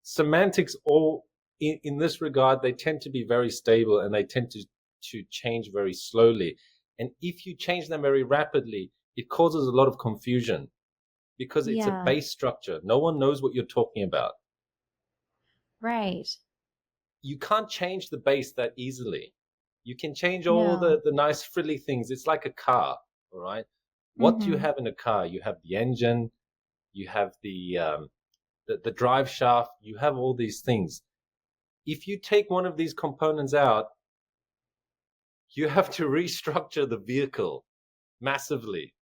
semantics, all in this regard, they tend to be very stable, and they tend to change very slowly. And if you change them very rapidly, it causes a lot of confusion because it's a Yeah. base structure. No one knows what you're talking about. Right. You can't change the base that easily. You can change all No. the nice frilly things. It's like a car, all right? What do you have in a car? You have the engine, you have the drive shaft, you have all these things. If you take one of these components out, you have to restructure the vehicle massively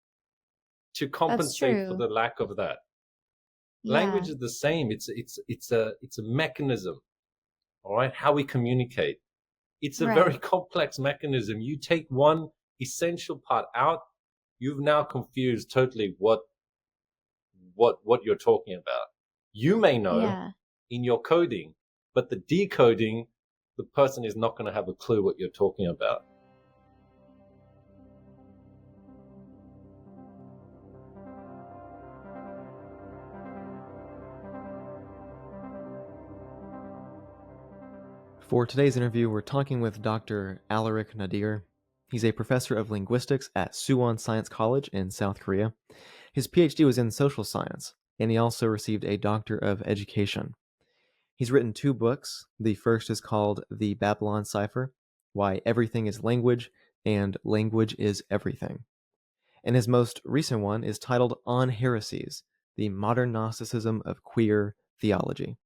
to That's compensate for true. the lack of that. Yeah. Language is the same. It's a mechanism, all right? How we communicate. It's a very Right. complex mechanism. You take one essential part out, you've now confused totally what you're talking about. You may know Yeah. in your coding, but the decoding, the person is not going to have a clue what you're talking about. For today's interview, we're talking with Dr. Alaric Naudé. He's a professor of linguistics at Suwon Science College in South Korea. His PhD was in social science, and he also received a Doctor of Education. He's written 2 books. The first is called The Babylon Cipher, Why Everything is Language, and Language is Everything. And his most recent one is titled On Heresies, The Modern Gnosticism of Queer Theology.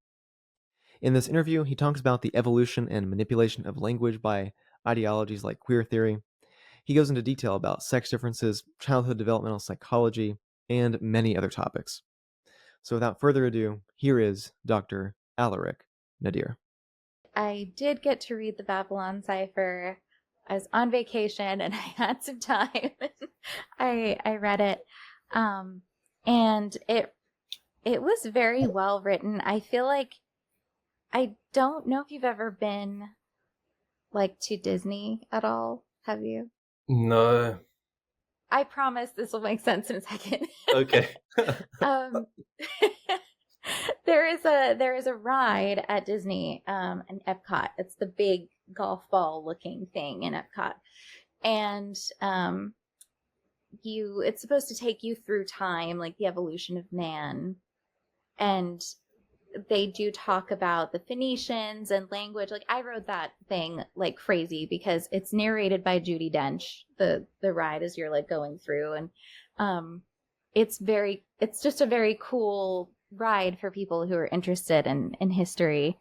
In this interview, he talks about the evolution and manipulation of language by ideologies like queer theory. He goes into detail about sex differences, childhood developmental psychology, and many other topics. So without further ado, here is Dr. Alaric Naudé. I did get to read the Babylon Cipher. I was on vacation and I had some time. I read it, and it was very well written. I feel like, I don't know if you've ever been like to Disney at all. Have you? No. I promise this will make sense in a second. Okay. um, there is a ride at Disney, in Epcot. It's the big golf ball looking thing in Epcot, and it's supposed to take you through time, like the evolution of man, and they do talk about the Phoenicians and language. Like, I rode that thing like crazy because it's narrated by Judi Dench, the ride, as you're like going through, and it's just a very cool ride for people who are interested in history.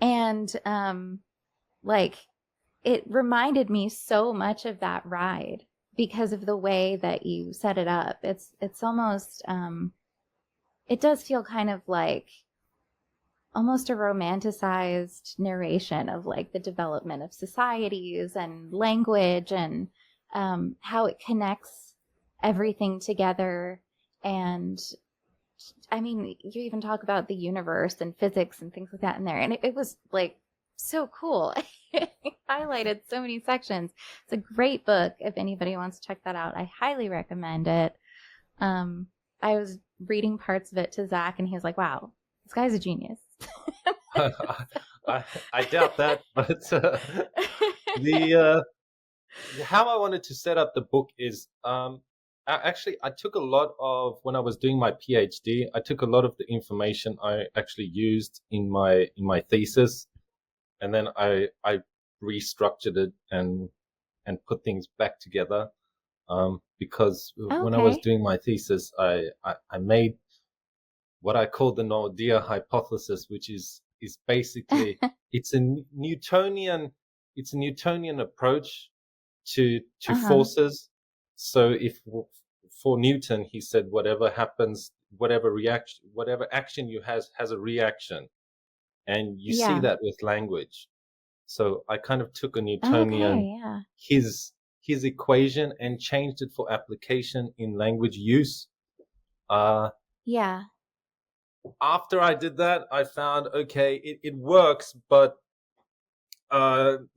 And like, it reminded me so much of that ride because of the way that you set it up. It's almost it does feel kind of like almost a romanticized narration of like the development of societies and language, and how it connects everything together. And I mean, you even talk about the universe and physics and things like that in there. And it was like so cool. It highlighted so many sections. It's a great book. If anybody wants to check that out, I highly recommend it. I was reading parts of it to Zach, and he was like, wow, this guy's a genius. I doubt that, but the how I wanted to set up the book is I took a lot of, when I was doing my PhD, I took a lot of the information I actually used in my thesis, and then I restructured it and put things back together. Because when I was doing my thesis, I made what I call the Naudé hypothesis, which is basically it's a Newtonian approach to forces. So if for Newton, he said whatever happens, whatever action you has a reaction, and you see that with language. So I kind of took a Newtonian his equation and changed it for application in language use. After I did that, I found, okay, it works, but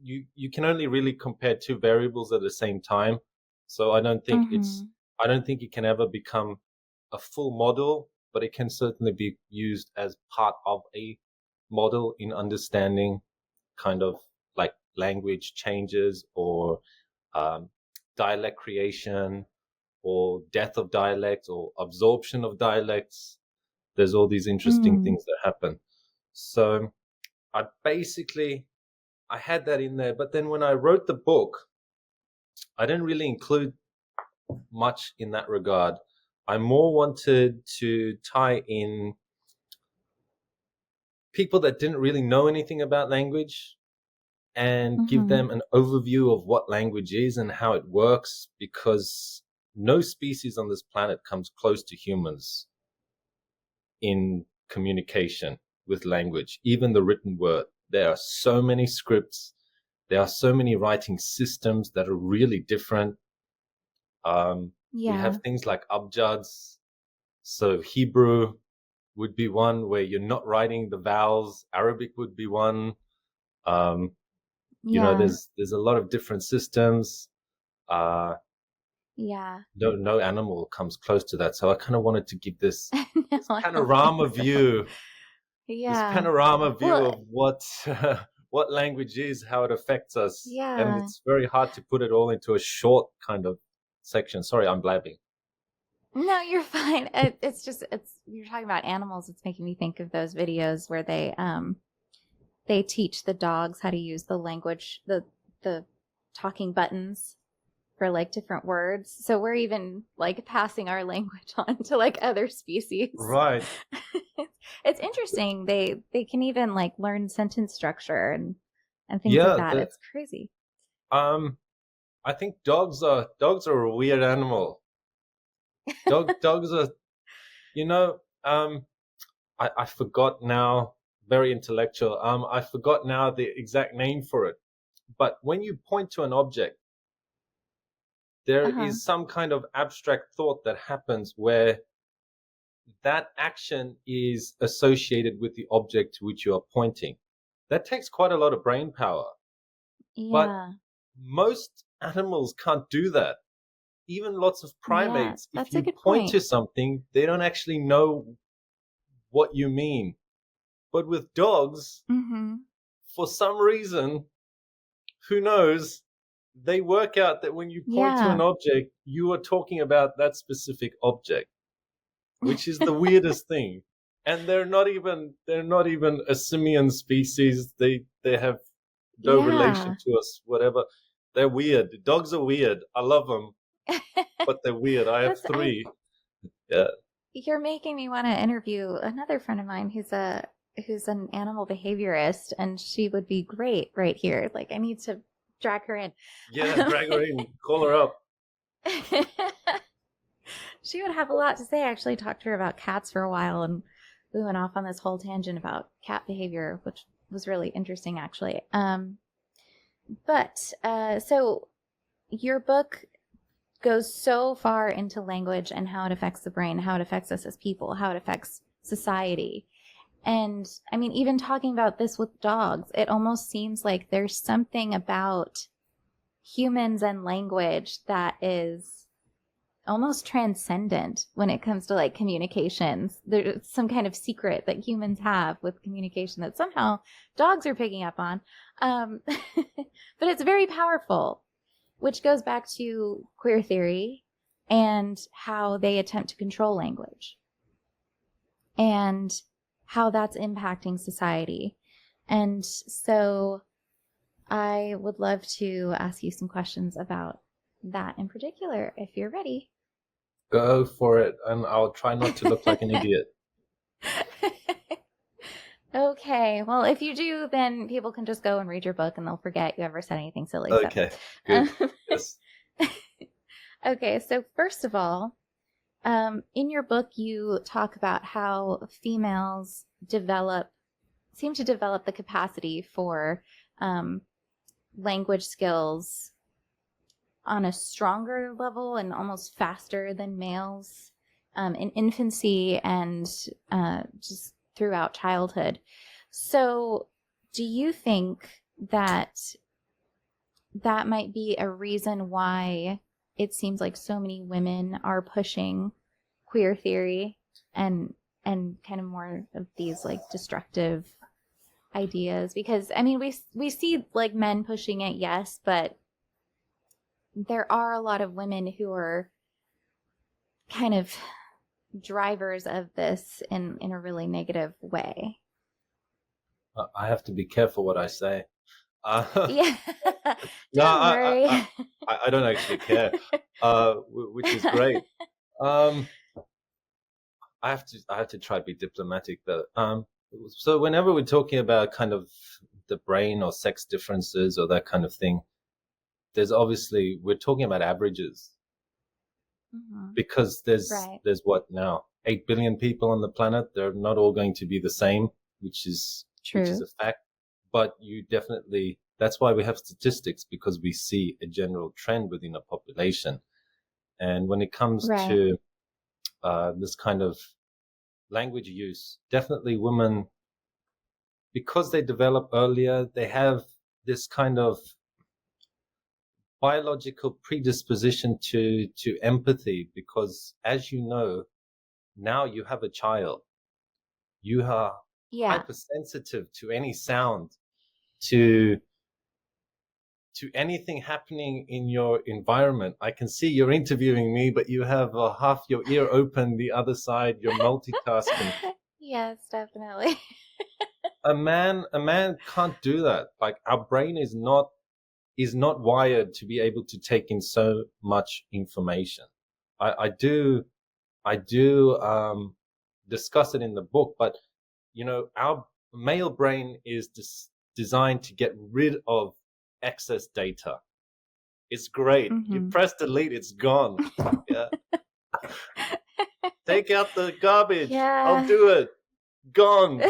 you can only really compare 2 variables at the same time. So I don't think it can ever become a full model, but it can certainly be used as part of a model in understanding kind of like language changes or dialect creation or death of dialects or absorption of dialects. There's all these interesting things that happen. So I had that in there, but then when I wrote the book, I didn't really include much in that regard. I more wanted to tie in people that didn't really know anything about language and give them an overview of what language is and how it works, because no species on this planet comes close to humans in communication with language, even the written word. There are so many scripts. There are so many writing systems that are really different. We have things like abjads. So Hebrew would be one where you're not writing the vowels. Arabic would be one. You know, there's a lot of different systems. No animal comes close to that. So I kind of wanted to give this, this panorama view. This panorama view of what what language is, how it affects us. And it's very hard to put it all into a short kind of section. Sorry, I'm blabbing. No, you're fine. You're talking about animals. It's making me think of those videos where they teach the dogs how to use the language, the talking buttons for like different words. So we're even like passing our language on to like other species. Right. It's interesting. They can even like learn sentence structure and things like that. It's crazy. I think dogs are a weird animal. Dogs are, you know, I forgot now. Very intellectual. I forgot now the exact name for it. But when you point to an object, there is some kind of abstract thought that happens where that action is associated with the object to which you are pointing. That takes quite a lot of brain power. Yeah. But most animals can't do that. Even lots of primates, if you point to something, they don't actually know what you mean. But with dogs, for some reason, who knows, they work out that when you point to an object, you are talking about that specific object, which is the weirdest thing. And they're not even a simian species. They have no relation to us, whatever. They're weird. Dogs are weird. I love them, but they're weird. I have 3. You're making me want to interview another friend of mine who's an animal behaviorist, and she would be great right here. Like, I need to drag her in. Yeah, drag her in. Call her up. She would have a lot to say. I actually talked to her about cats for a while, and we went off on this whole tangent about cat behavior, which was really interesting, actually. So your book goes so far into language and how it affects the brain, how it affects us as people, how it affects society. And I mean, even talking about this with dogs, it almost seems like there's something about humans and language that is almost transcendent when it comes to like communications. There's some kind of secret that humans have with communication that somehow dogs are picking up on. But it's very powerful, which goes back to queer theory and how they attempt to control language and how that's impacting society. And so I would love to ask you some questions about that in particular, if you're ready. Go for it, and I'll try not to look like an idiot. Okay, well, if you do, then people can just go and read your book and they'll forget you ever said anything silly. Okay, good. Yes. Okay, so first of all, in your book, you talk about how females seem to develop the capacity for language skills on a stronger level and almost faster than males in infancy and just throughout childhood. So do you think that might be a reason why it seems like so many women are pushing queer theory and and kind of more of these like destructive ideas, because I mean we see like men pushing it, yes, but there are a lot of women who are kind of drivers of this in a really negative way. I have to be careful what I say. Yeah. No, Don't worry. I don't actually care, which is great. I have to try to be diplomatic though. So whenever we're talking about kind of the brain or sex differences or that kind of thing, there's obviously, we're talking about averages, because there's what now, 8 billion people on the planet. They're not all going to be the same, which is a fact. But you definitely, that's why we have statistics, because we see a general trend within a population. And when it comes to this kind of language use, definitely women, because they develop earlier, they have this kind of biological predisposition to empathy, because as you know, now you have a child, you are hypersensitive to any sound, to anything happening in your environment. I can see you're interviewing me, but you have half your ear open, the other side you're multitasking. Yes, definitely. A man can't do that. Like, our brain is not wired to be able to take in so much information. I do discuss it in the book, but you know, our male brain is designed to get rid of excess data. It's great. You press delete, it's gone. Yeah. Take out the garbage. Yeah. I'll do it. Gone.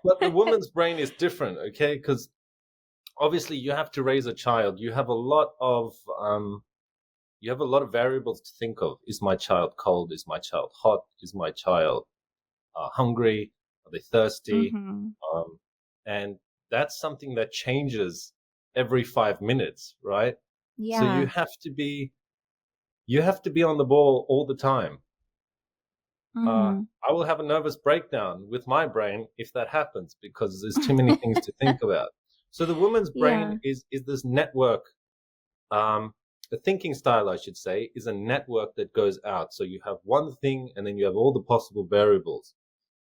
But the woman's brain is different, okay? Because obviously you have to raise a child. You have a lot of variables to think of. Is my child cold? Is my child hot? Is my child hungry? Are they thirsty? And that's something that changes every 5 minutes, right? Yeah. So you have to be on the ball all the time. I will have a nervous breakdown with my brain if that happens, because there's too many things to think about. So the woman's brain is this network. The thinking style, I should say, is a network that goes out. So you have one thing, and then you have all the possible variables.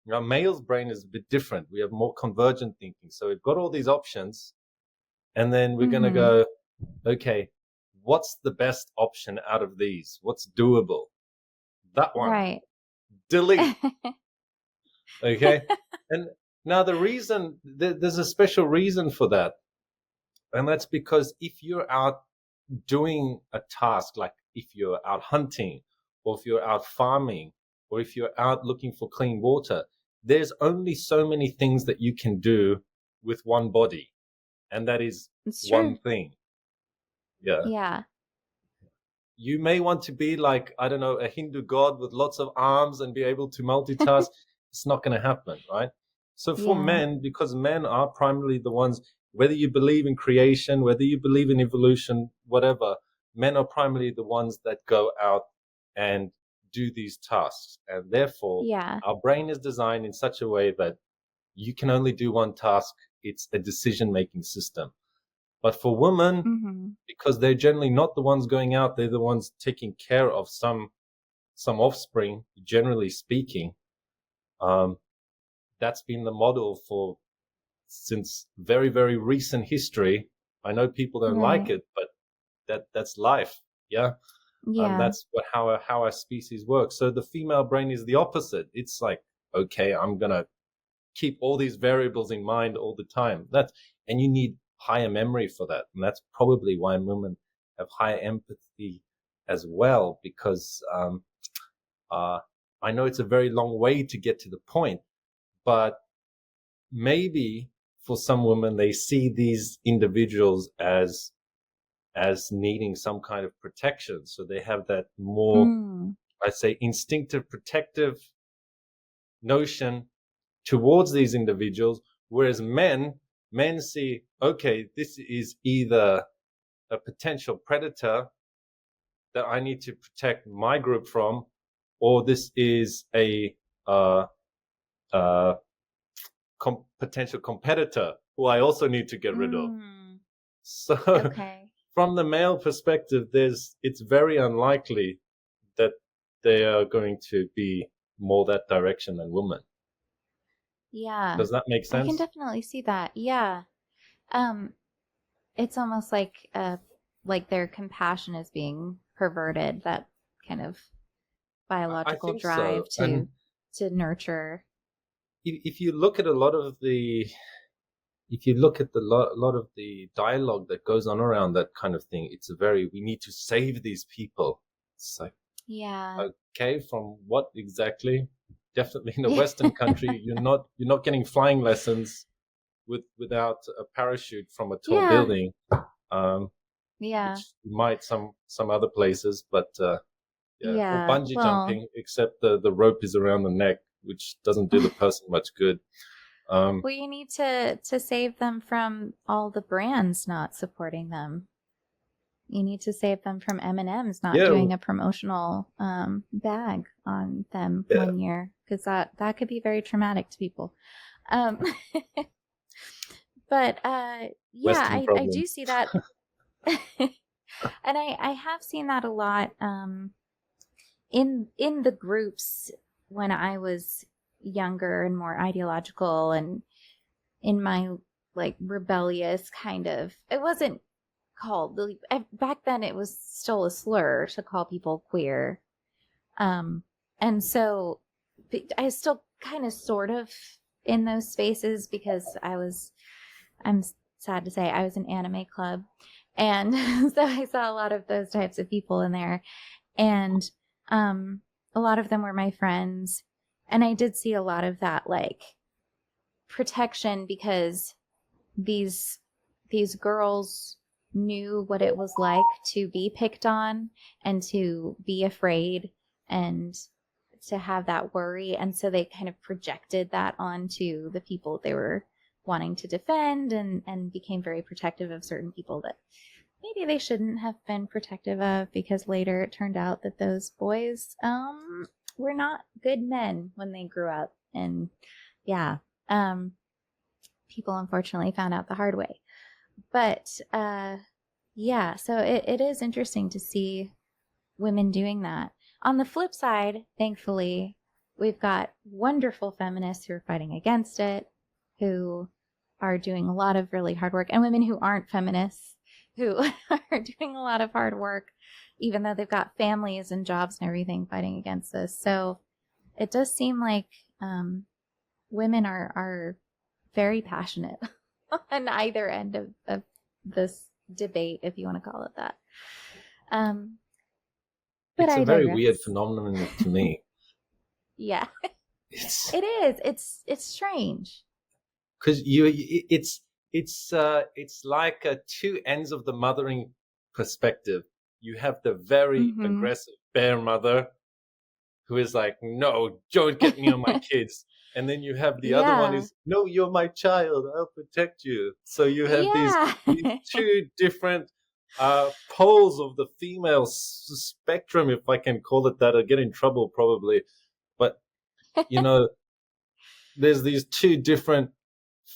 Now, male's brain is a bit different. We have more convergent thinking. So we've got all these options, and then we're going to go, okay, what's the best option out of these? What's doable? That one. Right. Delete. Okay. And now the reason, there's a special reason for that. And that's because if you're out doing a task, like if you're out hunting, or if you're out farming, or if you're out looking for clean water, there's only so many things that you can do with one body. And that is one thing. Yeah. Yeah. You may want to be like, I don't know, a Hindu god with lots of arms and be able to multitask. It's not going to happen, right? So for men, because men are primarily the ones, whether you believe in creation, whether you believe in evolution, whatever, men are primarily the ones that go out and do these tasks. And therefore, our brain is designed in such a way that you can only do one task. It's a decision-making system. But for women, because they're generally not the ones going out, they're the ones taking care of some offspring, generally speaking. That's been the model since very, very recent history. I know people don't like it, but that's life. Yeah. Yeah. That's how our species works. So the female brain is the opposite. It's like, okay, I'm going to keep all these variables in mind all the time. And you need higher memory for that. And that's probably why women have higher empathy as well, because I know it's a very long way to get to the point, but maybe for some women, they see these individuals as needing some kind of protection. So they have that more, I'd say, instinctive protective notion towards these individuals, whereas men see, okay, this is either a potential predator that I need to protect my group from, or this is a potential competitor who I also need to get rid of. So Okay. from the male perspective, it's very unlikely that they are going to be more that direction than women. Yeah. Does that make sense? I can definitely see that. Yeah. It's almost like their compassion is being perverted, that kind of I biological think drive so. And to nurture. if you look at a lot of the if you look at the lot of the dialogue that goes on around that kind of thing, it's we need to save these people. It's like, Yeah. okay, from what exactly? Definitely in a Western country, you're not getting flying lessons without a parachute from a tall Yeah. building. Yeah. Which you might some other places, but yeah, or Yeah. bungee Well, jumping, except the rope is around the neck, which doesn't do the person much good. well, you need to save them from all the brands not supporting them. You need to save them from M&M's not Yeah, doing a promotional bag on them yeah. one year, because that could be very traumatic to people. Um, but yeah, Western I problems. do see that. And I have seen that a lot in the groups when I was younger and more ideological, and in my like rebellious kind of, it wasn't called, back then it was still a slur to call people queer. And so I still kind of sort of in those spaces, because I'm sad to say, I was in anime club. And so I saw a lot of those types of people in there. And a lot of them were my friends. And I did see a lot of that, like, protection, because these girls knew what it was like to be picked on and to be afraid and to have that worry. And so they kind of projected that onto the people they were wanting to defend, and became very protective of certain people that maybe they shouldn't have been protective of, because later it turned out that those boys were not good men when they grew up. And yeah, people unfortunately found out the hard way. But yeah, so it is interesting to see women doing that. On the flip side, thankfully, we've got wonderful feminists who are fighting against it, who are doing a lot of really hard work, and women who aren't feminists who are doing a lot of hard work, even though they've got families and jobs and everything, fighting against this. So it does seem like women are very passionate on either end of this debate, if you want to call it that. But it's I a very digress. weird phenomenon to me. Yeah, It's it is. It's strange. because it's like two ends of the mothering perspective. You have the very aggressive bear mother who is like, no, don't get me on my kids. And then you have the other one is, no, you're my child, I'll protect you. So you have these two different poles of the female spectrum, if I can call it that. I'll get in trouble probably. But, there's these two different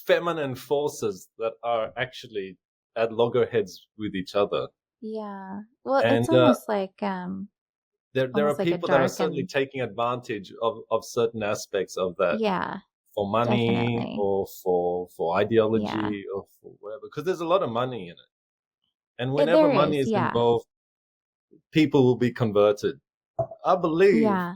feminine forces that are actually at loggerheads with each other. Yeah. Well, And it's almost like there are like people that are certainly taking advantage of certain aspects of that. Yeah. For money, definitely. or for ideology, or for whatever. Because there's a lot of money in it. And whenever money is involved, people will be converted. I believe. Yeah.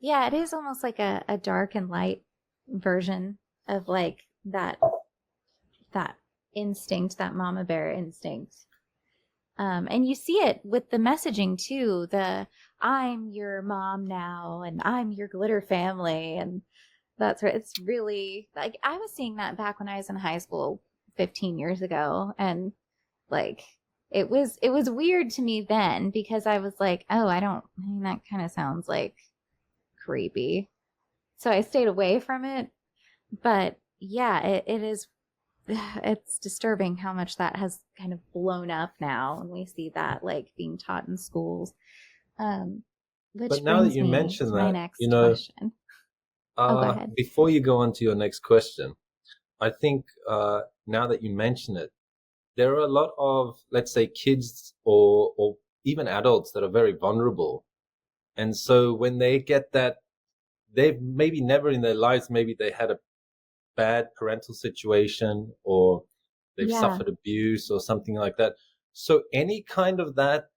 Yeah, it is almost like a dark and light version of like that instinct, that mama bear instinct. And you see it with the messaging too, the I'm your mom now and I'm your glitter family, and that's right. It's really like, I was seeing that back when I was in high school 15 years ago, and like it was weird to me then, because I was like, oh, that kind of sounds like creepy. So I stayed away from it. But yeah, it is it's disturbing how much that has kind of blown up now, and we see that like being taught in schools. Which But now that brings you me mention to my that, next question. Oh, go ahead. before you go on to your next question, I think now that you mention it, there are a lot of, let's say, kids or even adults that are very vulnerable. And so when they get that, they've maybe never in their lives, maybe they had a bad parental situation or they've Yeah. suffered abuse or something like that. So any kind of that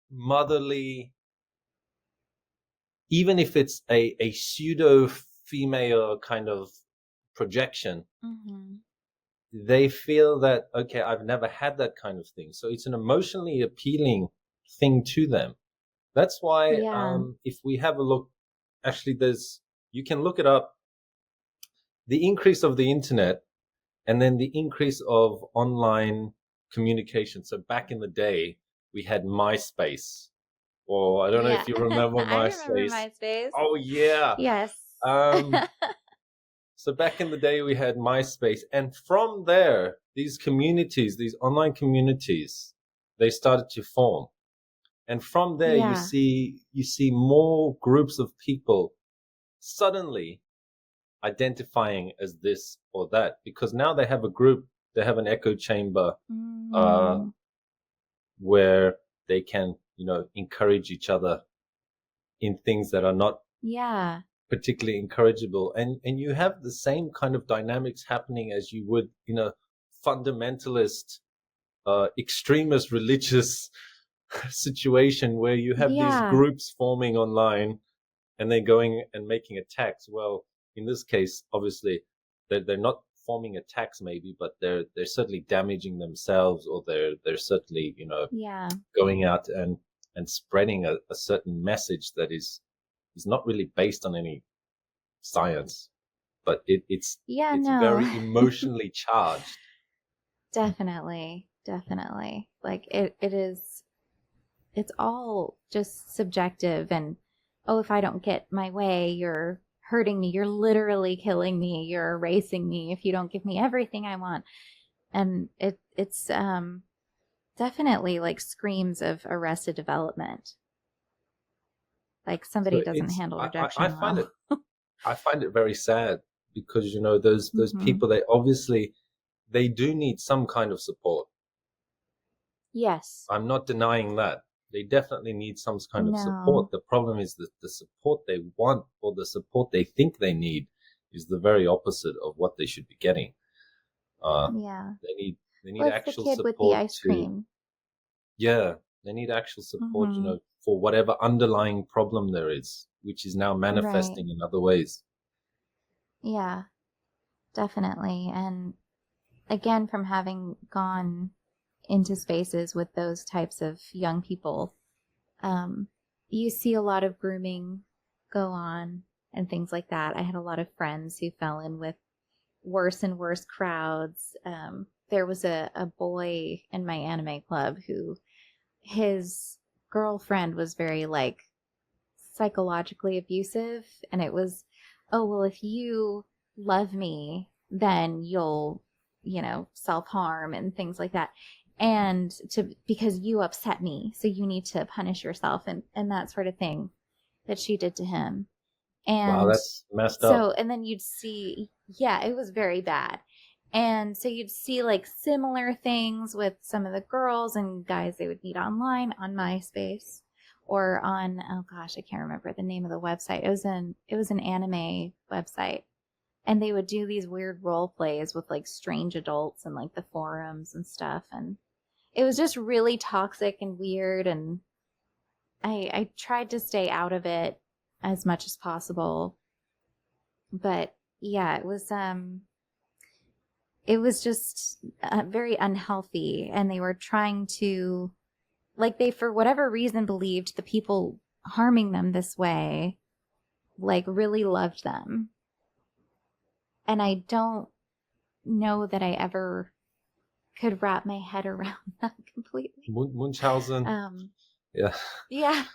motherly, even if it's a pseudo female kind of projection, Mm-hmm. they feel that, okay, I've never had that kind of thing. So it's an emotionally appealing thing to them. That's why, Yeah. if we have a look, actually, you can look it up, the increase of the internet and then the increase of online communication. So back in the day, we had MySpace, or I don't know Yeah. if you remember I remember MySpace. MySpace. Oh yeah. Yes. So back in the day, we had MySpace, and from there, these communities, these online communities, they started to form. And from there, Yeah. you see more groups of people suddenly identifying as this or that, because now they have a group, they have an echo chamber, Mm. where they can, encourage each other in things that are not Yeah. particularly encourageable, and you have the same kind of dynamics happening as you would in a fundamentalist, extremist religious situation, where you have these Yeah. groups forming online and then going and making attacks. Well, in this case, obviously, they're not forming attacks, maybe, but they're certainly damaging themselves, or they're certainly, Yeah. going out and spreading a certain message that is not really based on any science, but it's Yeah, it's no. very emotionally charged. Definitely. Definitely. Like it's all just subjective, and oh, if I don't get my way, you're hurting me, you're literally killing me, you're erasing me if you don't give me everything I want. And it's definitely like screams of Arrested Development. Like somebody So doesn't handle rejection I find well. I find it very sad, because those Mhm. people, they obviously, they do need some kind of support. Yes. I'm not denying that. They definitely need some kind of No. support. The problem is that the support they want, or the support they think they need, is the very opposite of what they should be getting. Yeah. They need Well, it's the actual kid with the support ice to, cream. yeah, they need actual support, Mhm. for whatever underlying problem there is, which is now Right. manifesting in other ways. Yeah, definitely. And again, from having gone into spaces with those types of young people, you see a lot of grooming go on and things like that. I had a lot of friends who fell in with worse and worse crowds. There was a boy in my anime club who, his girlfriend was very like psychologically abusive, and it was, oh well, if you love me, then you'll, self-harm and things like that, and to because you upset me, so you need to punish yourself, and that sort of thing that she did to him. Wow, And that's messed up. so, and then you'd see, yeah, it was very bad. And so you'd see like similar things with some of the girls and guys they would meet online on MySpace, or on, oh gosh, I can't remember the name of the website. It was an anime website. And they would do these weird role plays with like strange adults and like the forums and stuff. And it was just really toxic and weird. And I tried to stay out of it as much as possible. But yeah, it was just very unhealthy, and they were trying to, like, they for whatever reason believed the people harming them this way like really loved them, and I don't know that I ever could wrap my head around that completely. Munchausen. Yeah. Yeah.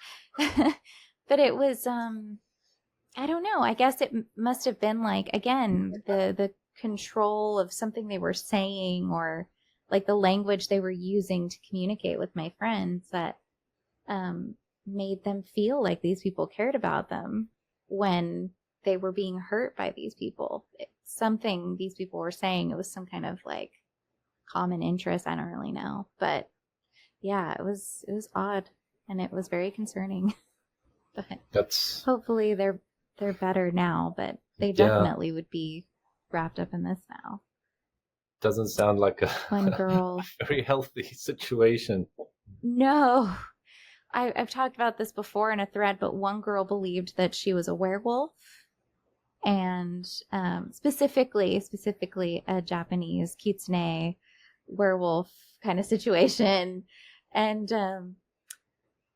But it was I don't know, I guess it must have been like, again, the control of something they were saying, or like the language they were using to communicate with my friends, that made them feel like these people cared about them when they were being hurt by these people. Something these people were saying, it was some kind of like common interest. I don't really know, but yeah, it was odd, and it was very concerning. But That's hopefully they're better now, but they definitely would be wrapped up in this now. doesn't sound like a One girl. very healthy situation. No. I've talked about this before in a thread, but one girl believed that she was a werewolf, and specifically a Japanese kitsune werewolf kind of situation. And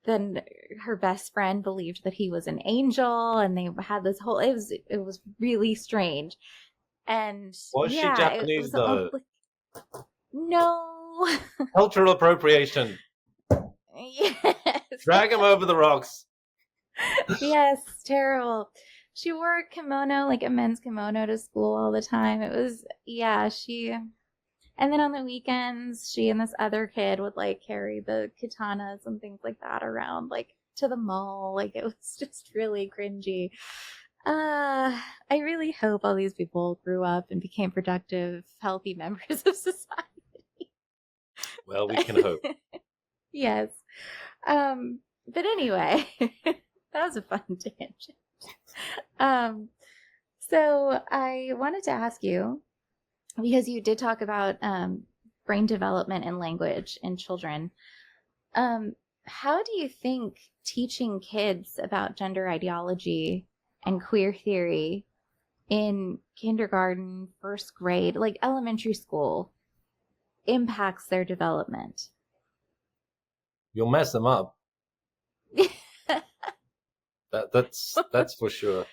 then her best friend believed that he was an angel, and they had this whole, it was really strange. And Was she Japanese though? No. Cultural appropriation. Yes. Drag him over the rocks. Yes, terrible. She wore a kimono, like a men's kimono, to school all the time. It was, and then on the weekends, she and this other kid would like carry the katanas and things like that around, like to the mall. Like, it was just really cringy. I really hope all these people grew up and became productive, healthy members of society. Well, we can hope. Yes. But anyway, that was a fun tangent. So I wanted to ask you, because you did talk about brain development and language in children, how do you think teaching kids about gender ideology and queer theory in kindergarten, first grade, like elementary school, impacts their development? You'll mess them up. That's for sure.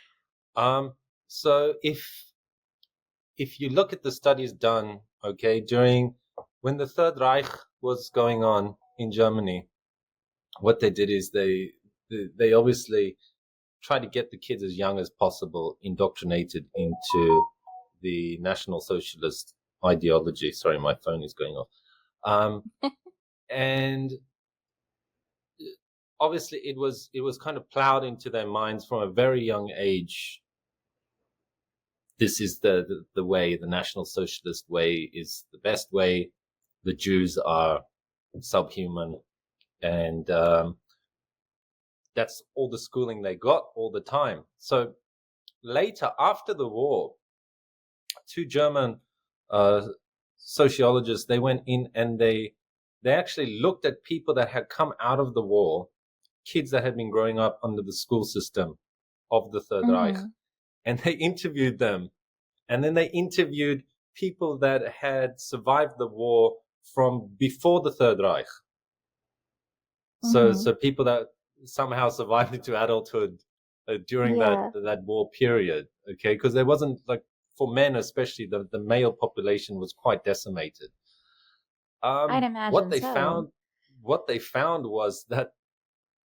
So if you look at the studies done, okay, during when the Third Reich was going on in Germany, what they did is they obviously tried to get the kids as young as possible indoctrinated into the National Socialist ideology. Sorry, my phone is going off. And obviously it was kind of plowed into their minds from a very young age. This is the way, the National Socialist way is the best way. The Jews are subhuman, and that's all the schooling they got all the time. So later, after the war, two German sociologists, they went in and they actually looked at people that had come out of the war, kids that had been growing up under the school system of the Third Reich, and they interviewed them. And then they interviewed people that had survived the war from before the Third Reich. So people that somehow survived into adulthood during that war period, okay? Because there wasn't, like, for men especially, the male population was quite decimated. I'd imagine what they found was that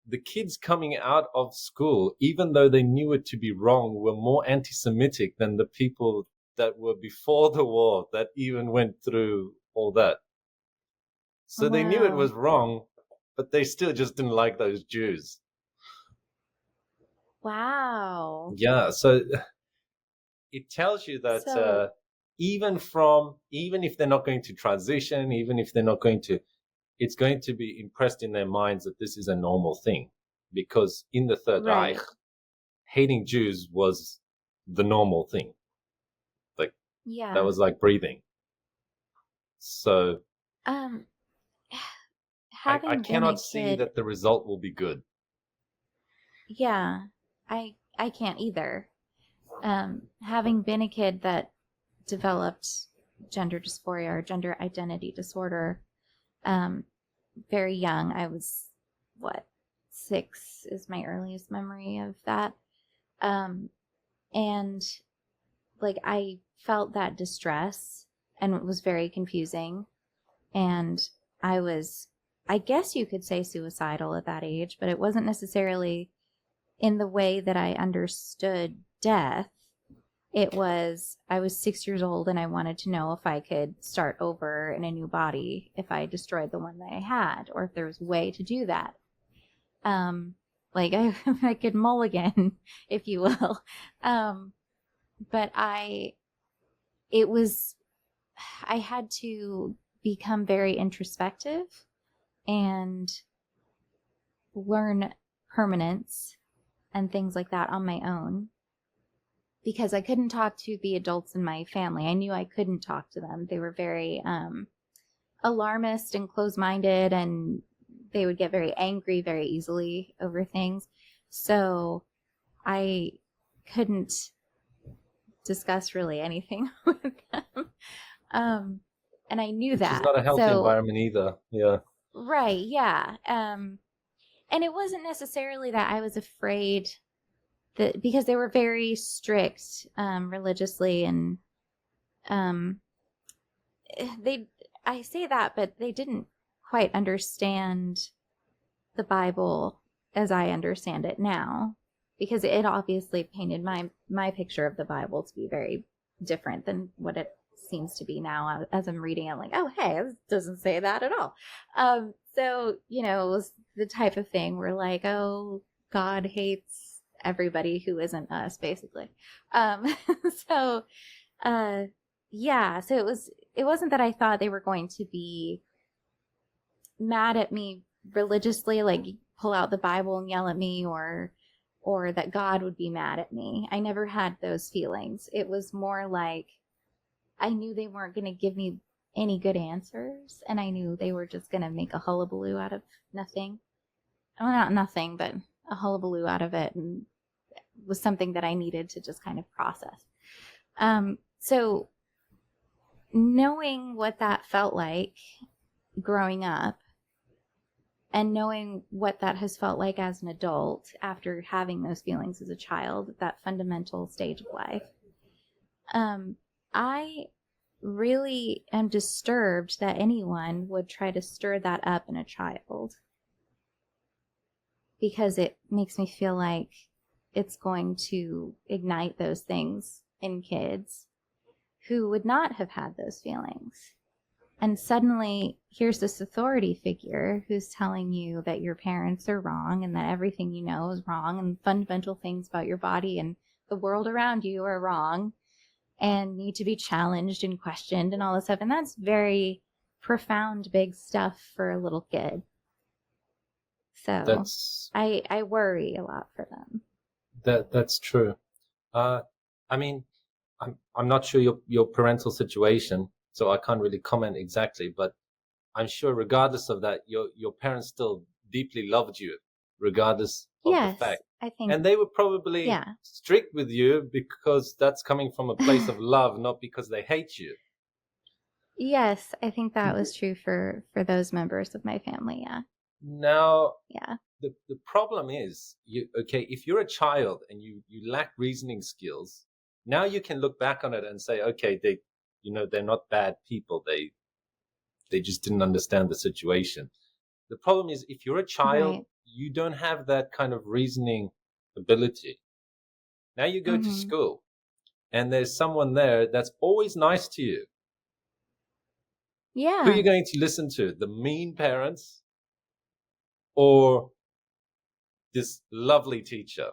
the kids coming out of school, even though they knew it to be wrong, were more anti-Semitic than the people that were before the war that even went through all that. So they knew it was wrong, but they still just didn't like those Jews. Wow. Yeah, so it tells you that even if they're not going to transition, even if they're not going to, it's going to be impressed in their minds that this is a normal thing. Because in the Third Reich, hating Jews was the normal thing. Like, that was like breathing. So I cannot see that the result will be good. Yeah, I can't either. Having been a kid that developed gender dysphoria or gender identity disorder very young, I was 6 is my earliest memory of that, and like I felt that distress, and it was very confusing, and I guess you could say suicidal at that age, but it wasn't necessarily in the way that I understood death. I was 6 years old and I wanted to know if I could start over in a new body if I destroyed the one that I had, or if there was a way to do that. Like I could mulligan, if you will. But I had to become very introspective and learn permanence and things like that on my own, because I couldn't talk to the adults in my family. I knew I couldn't talk to them. They were very alarmist and closed-minded, and they would get very angry very easily over things. So I couldn't discuss really anything with them. And I knew that. It's not a healthy environment either. Yeah. Right. Yeah. And it wasn't necessarily that I was afraid that, because they were very strict religiously, and I say that, but they didn't quite understand the Bible as I understand it now, because it obviously painted my picture of the Bible to be very different than what it seems to be now. As I'm reading it, I'm like, oh, hey, this doesn't say that at all. So, it was the type of thing where, like, oh, God hates everybody who isn't us, basically. So it wasn't that I thought they were going to be mad at me religiously, like pull out the Bible and yell at me, or that God would be mad at me. I never had those feelings. It was more like I knew they weren't going to give me any good answers, and I knew they were just going to make a hullabaloo out of nothing. Well, not nothing, but a hullabaloo out of it, and it was something that I needed to just kind of process. So knowing what that felt like growing up, and knowing what that has felt like as an adult after having those feelings as a child, that fundamental stage of life, I really am disturbed that anyone would try to stir that up in a child, because it makes me feel like it's going to ignite those things in kids who would not have had those feelings. And suddenly, here's this authority figure who's telling you that your parents are wrong, and that everything you know is wrong, and fundamental things about your body and the world around you are wrong and need to be challenged and questioned and all this stuff. And that's very profound, big stuff for a little kid. So I worry a lot for them. That's true. I mean, I'm not sure your parental situation, so I can't really comment exactly, but I'm sure regardless of that, your parents still deeply loved you, regardless of the fact. I think. And they were probably strict with you because that's coming from a place of love, not because they hate you. Yes, I think that was true for those members of my family, yeah. Now, the problem is, if you're a child and you lack reasoning skills, now you can look back on it and say, okay, they're not bad people. They just didn't understand the situation. The problem is, if you're a child, you don't have that kind of reasoning ability. Now you go to school and there's someone there that's always nice to you. Yeah. Who are you going to listen to? The mean parents or this lovely teacher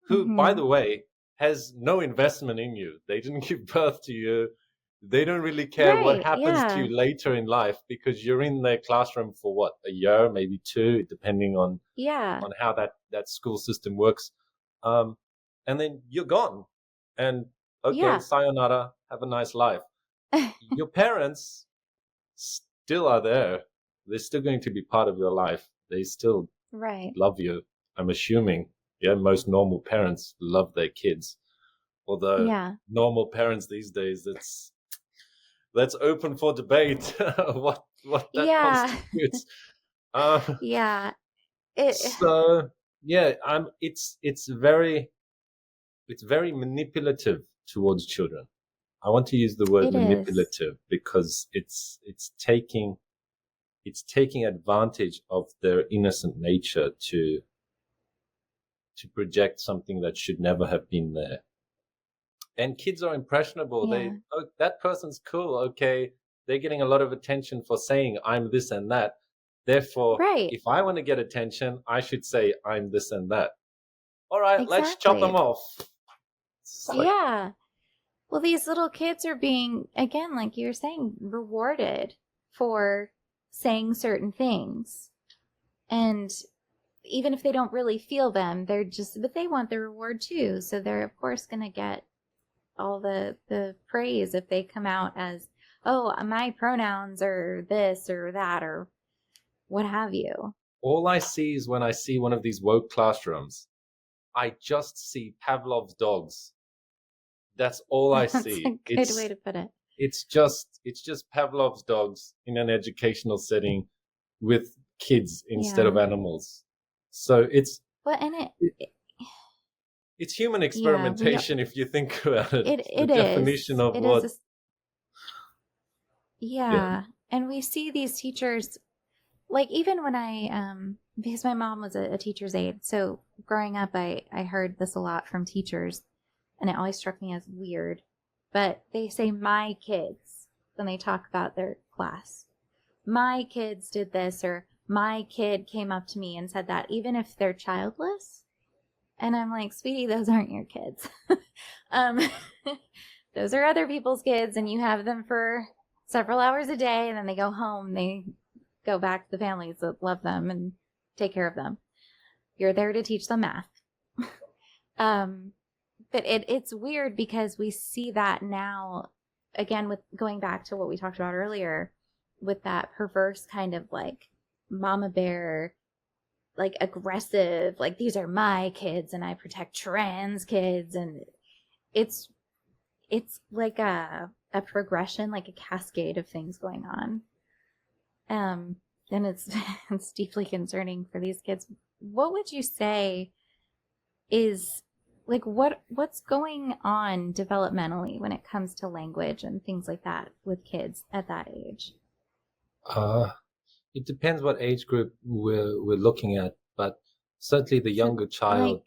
who, by the way, has no investment in you? They didn't give birth to you. They don't really care what happens to you later in life, because you're in their classroom for what, a year, maybe 2, depending on how that school system works. And then you're gone. And sayonara, have a nice life. Your parents still are there. They're still going to be part of your life. They still love you, I'm assuming. Yeah, most normal parents love their kids. Although normal parents these days, that's open for debate. what that constitutes. It's very manipulative towards children. I want to use the word manipulative because it's taking advantage of their innocent nature to project something that should never have been there. And kids are impressionable. Yeah. That person's cool. Okay, they're getting a lot of attention for saying I'm this and that. Therefore, Right. if I want to get attention, I should say I'm this and that. All right, let's chop Exactly. them off. Yeah. Well, these little kids are being, again, like you were saying, rewarded for saying certain things. And even if they don't really feel them, but they want the reward too. So they're, of course, going to get all the praise if they come out as, oh, my pronouns are this or that or what have you. All I see is when I see one of these woke classrooms, I just see Pavlov's dogs. That's all I see. That's a good way to put it. It's just Pavlov's dogs in an educational setting with kids instead of animals. So it's it's human experimentation if you think about it. It the is. Definition of what? And we see these teachers, like even when I because my mom was a teacher's aide, so growing up I heard this a lot from teachers, and it always struck me as weird. But they say my kids when they talk about their class. My kids did this, or my kid came up to me and said that, even if they're childless. And I'm like, sweetie, those aren't your kids. Those are other people's kids, and you have them for several hours a day, and then they go home. They go back to the families that love them and take care of them. You're there to teach them math. But it's weird because we see that now, again, with going back to what we talked about earlier, with that perverse kind of like mama bear, like aggressive, like these are my kids and I protect trans kids. And it's like a progression, like a cascade of things going on. And it's deeply concerning for these kids. What would you say is like what's going on developmentally when it comes to language and things like that with kids at that age? It depends what age group we're looking at, but certainly the younger child,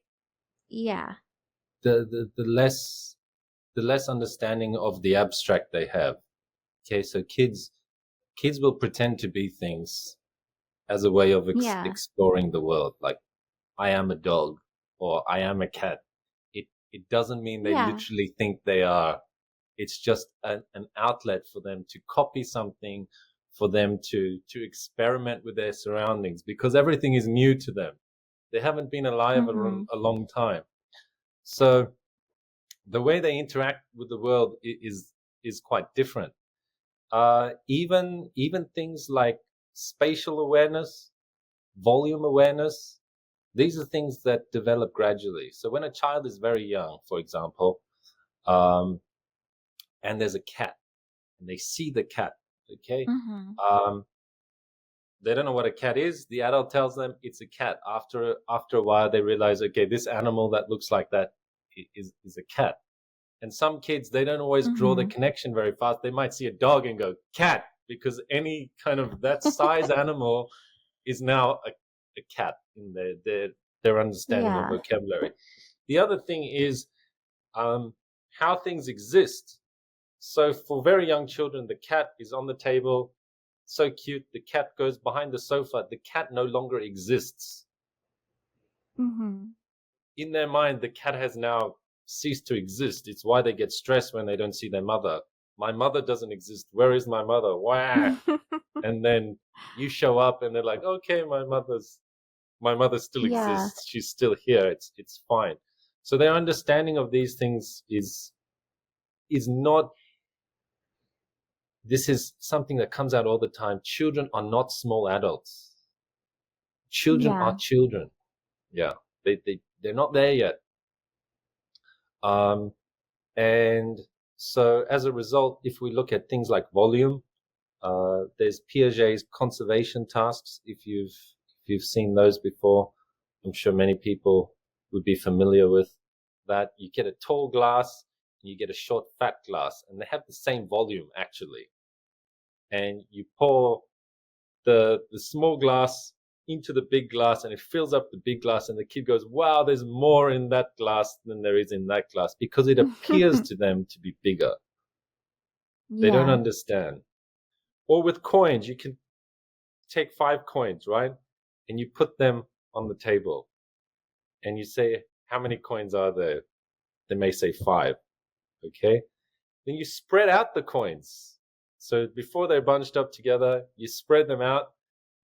the less understanding of the abstract they have. Okay, so kids will pretend to be things as a way of exploring the world, like I am a dog or I am a cat. It doesn't mean they literally think they are. It's just an outlet for them to copy something, for them to experiment with their surroundings, because everything is new to them. They haven't been alive a long time. So the way they interact with the world is quite different. Even things like spatial awareness, volume awareness, these are things that develop gradually. So when a child is very young, for example, and there's a cat, and they see the cat, okay? They don't know what a cat is. The adult tells them it's a cat. After a while, they realize, okay, this animal that looks like that is a cat. And some kids, they don't always draw the connection very fast. They might see a dog and go, cat, because any kind of that size animal is now a cat in their understanding of vocabulary. The other thing is how things exist. So for very young children, the cat is on the table, so cute. The cat goes behind the sofa. The cat no longer exists. In their mind, the cat has now ceased to exist. It's why they get stressed when they don't see their mother. My mother doesn't exist. Where is my mother? Wah! And then you show up and they're like, okay, my mother still exists. She's still here. It's fine. So their understanding of these things is not. This is something that comes out all the time. Children are not small adults. Children are children. Yeah, they're not there yet. And so as a result, if we look at things like volume, there's Piaget's conservation tasks. If you've seen those before, I'm sure many people would be familiar with that. You get a tall glass and you get a short, fat glass, and they have the same volume actually. And you pour the small glass into the big glass and it fills up the big glass, and the kid goes, wow, there's more in that glass than there is in that glass, because it appears to them to be bigger. They don't understand. Or with coins, you can take 5 coins, right? And you put them on the table and you say, how many coins are there? They may say 5. Okay. Then you spread out the coins. So before they're bunched up together, you spread them out.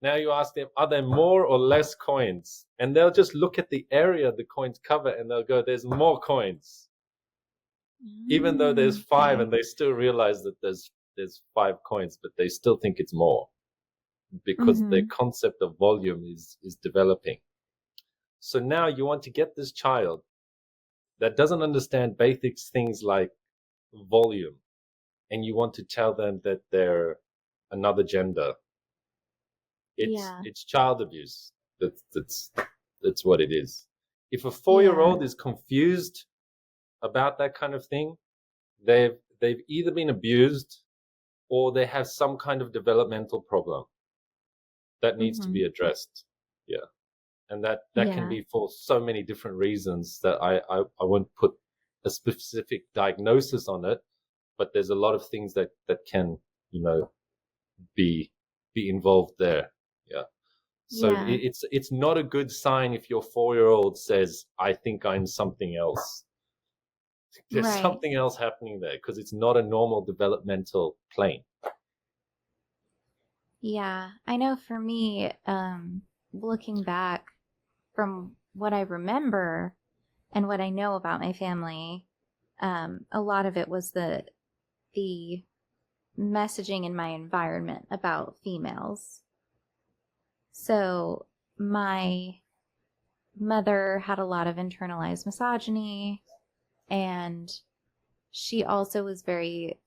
Now you ask them, are there more or less coins? And they'll just look at the area the coins cover and they'll go, there's more coins. Even though there's 5, and they still realize that there's 5 coins, but they still think it's more, because their concept of volume is developing. So now you want to get this child that doesn't understand basic things like volume, and you want to tell them that they're another gender. It's child abuse. That's what it is. If a 4-year-old is confused about that kind of thing, they've either been abused or they have some kind of developmental problem that needs to be addressed. Yeah. And that can be for so many different reasons that I won't put a specific diagnosis on it, but there's a lot of things that can, be involved there. Yeah. So it's not a good sign if your 4-year-old says, I think I'm something else. There's something else happening there, because it's not a normal developmental plane. Yeah, I know for me, looking back from what I remember and what I know about my family, a lot of it was the messaging in my environment about females. So my mother had a lot of internalized misogyny, and she also was very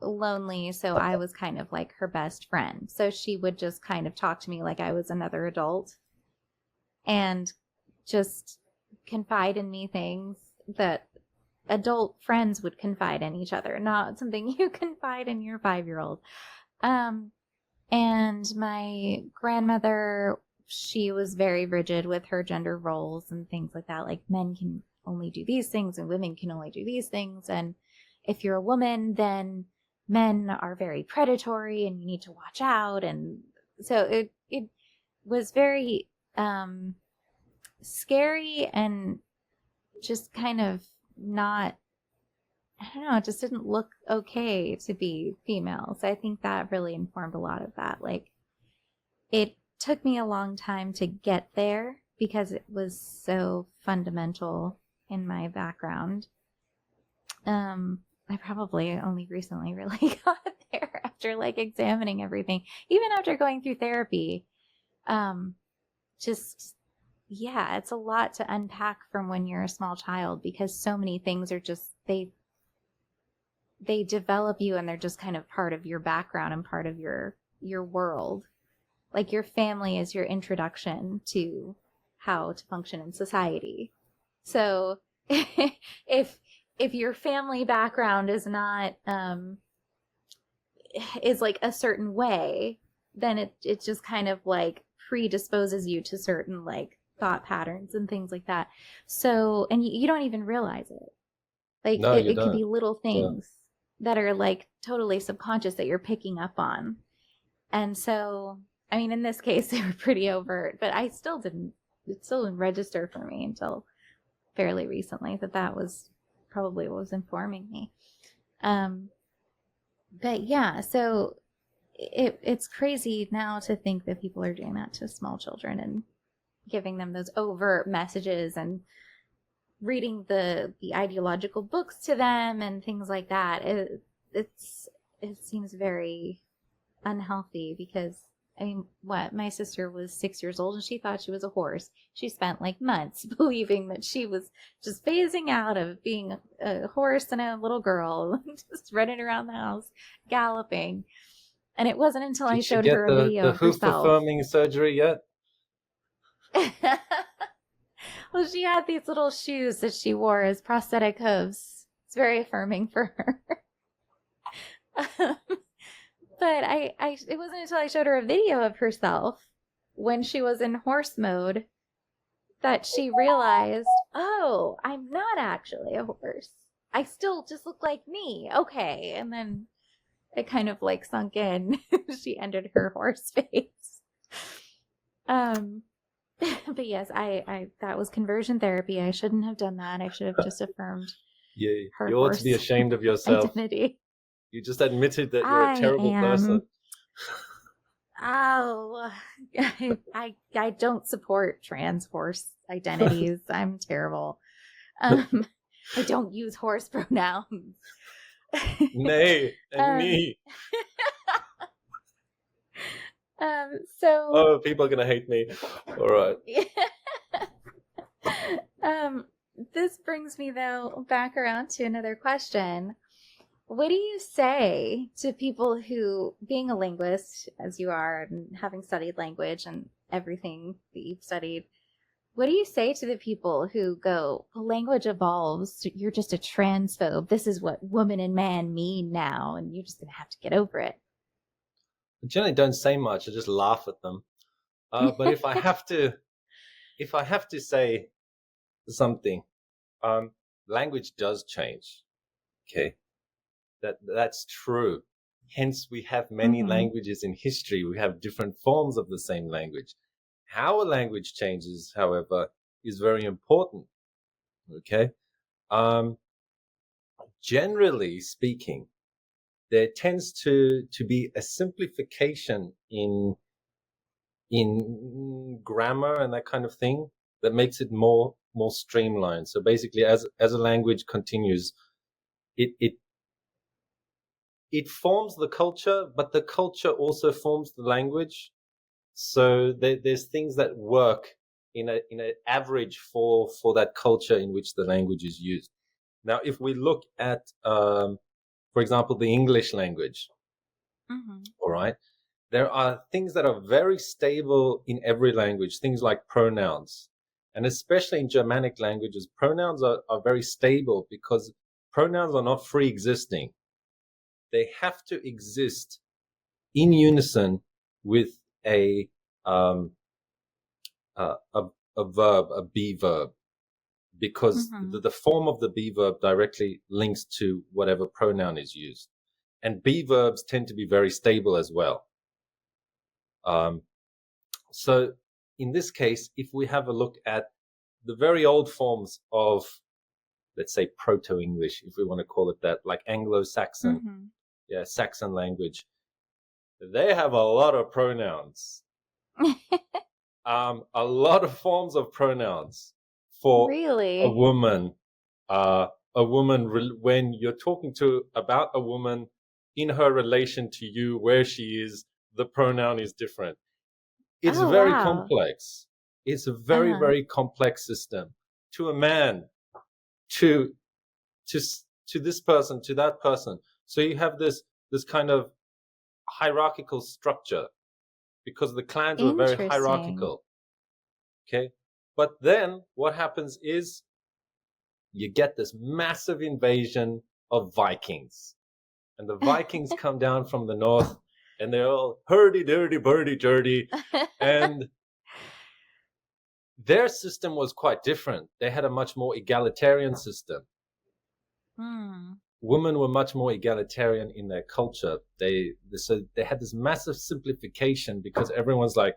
lonely, so I was kind of like her best friend. So she would just kind of talk to me like I was another adult and just confide in me things that adult friends would confide in each other, not something you confide in your 5-year-old. And my grandmother, she was very rigid with her gender roles and things like that. Like, men can only do these things and women can only do these things. And if you're a woman, then men are very predatory and you need to watch out. And so it was very scary and just kind of not, I don't know, it just didn't look okay to be female. So I think that really informed a lot of that. Like, it took me a long time to get there because it was so fundamental in my background. I probably only recently really got there after like examining everything, even after going through therapy. It's a lot to unpack from when you're a small child, because so many things are just, they develop you and they're just kind of part of your background and part of your world. Like, your family is your introduction to how to function in society. So if your family background is not, is like a certain way, then it just kind of like predisposes you to certain like thought patterns and things like that. So, and you don't even realize it. Like, No, it could be little things that are like totally subconscious that you're picking up on. And so, I mean, in this case, they were pretty overt, but it still didn't register for me until fairly recently that was probably what was informing me. But yeah, so it's crazy now to think that people are doing that to small children and giving them those overt messages and reading the ideological books to them and things like that. It seems very unhealthy, because I mean, my sister was 6 years old and she thought she was a horse. She spent like months believing that she was just phasing out of being a horse and a little girl, just running around the house, galloping. And it wasn't until I showed her a video of herself. Did she get the hoof-affirming surgery yet? Well, she had these little shoes that she wore as prosthetic hooves. It's very affirming for her. But it wasn't until I showed her a video of herself when she was in horse mode that she realized, oh, I'm not actually a horse. I still just look like me. Okay. And then it kind of like sunk in. She entered her horse phase. But yes, I that was conversion therapy. I shouldn't have done that. I should have just affirmed her you ought to be horse ashamed of yourself. identity. You just admitted that you're a terrible person. Oh, I don't support trans horse identities. I'm terrible. I don't use horse pronouns. Nay, and me. So. Oh, people are gonna hate me. All right. This brings me though back around to another question. What do you say to people who, being a linguist as you are and having studied language and everything that you've studied, what do you say to the people who go, language evolves, you're just a transphobe, this is what woman and man mean now, and you're just going to have to get over it? I generally don't say much. I just laugh at them. But if I have to say something, language does change. Okay. That's true. Hence, we have many languages in history. We have different forms of the same language. How a language changes, however, is very important. Okay. Generally speaking, there tends to be a simplification in grammar and that kind of thing that makes it more streamlined. So basically, as a language continues, it forms the culture, but the culture also forms the language. So there's things that work in an average for that culture in which the language is used. Now, if we look at, for example, the English language, all right, there are things that are very stable in every language, things like pronouns. And especially in Germanic languages, pronouns are very stable because pronouns are not free existing. They have to exist in unison with a verb, a be verb, because the form of the be verb directly links to whatever pronoun is used. And be verbs tend to be very stable as well. So in this case, if we have a look at the very old forms of, let's say, Proto-English, if we want to call it that, like Anglo-Saxon, Saxon language, they have a lot of pronouns. A lot of forms of pronouns for a woman. When you're talking about a woman in her relation to you, where she is, the pronoun is different. It's very complex. It's a very, very complex system. To a man, to this person, to that person. So you have this kind of hierarchical structure because the clans were very hierarchical. Okay. But then what happens is you get this massive invasion of Vikings. And the Vikings come down from the north and they're all hurdy-durdy, birdy-dirty. And their system was quite different. They had a much more egalitarian system. Women were much more egalitarian in their culture. So they had this massive simplification because everyone's like,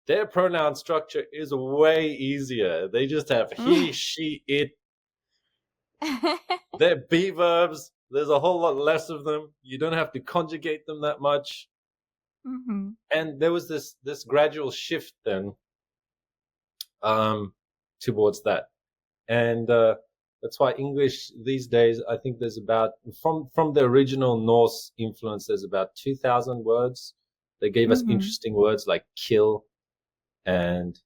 their pronoun structure is way easier. They just have he, she, it. Their be verbs, there's a whole lot less of them. You don't have to conjugate them that much. And there was this gradual shift then towards that. And that's why English these days, I think there's about, from the original Norse influence, there's about 2,000 words. They gave us interesting words like kill and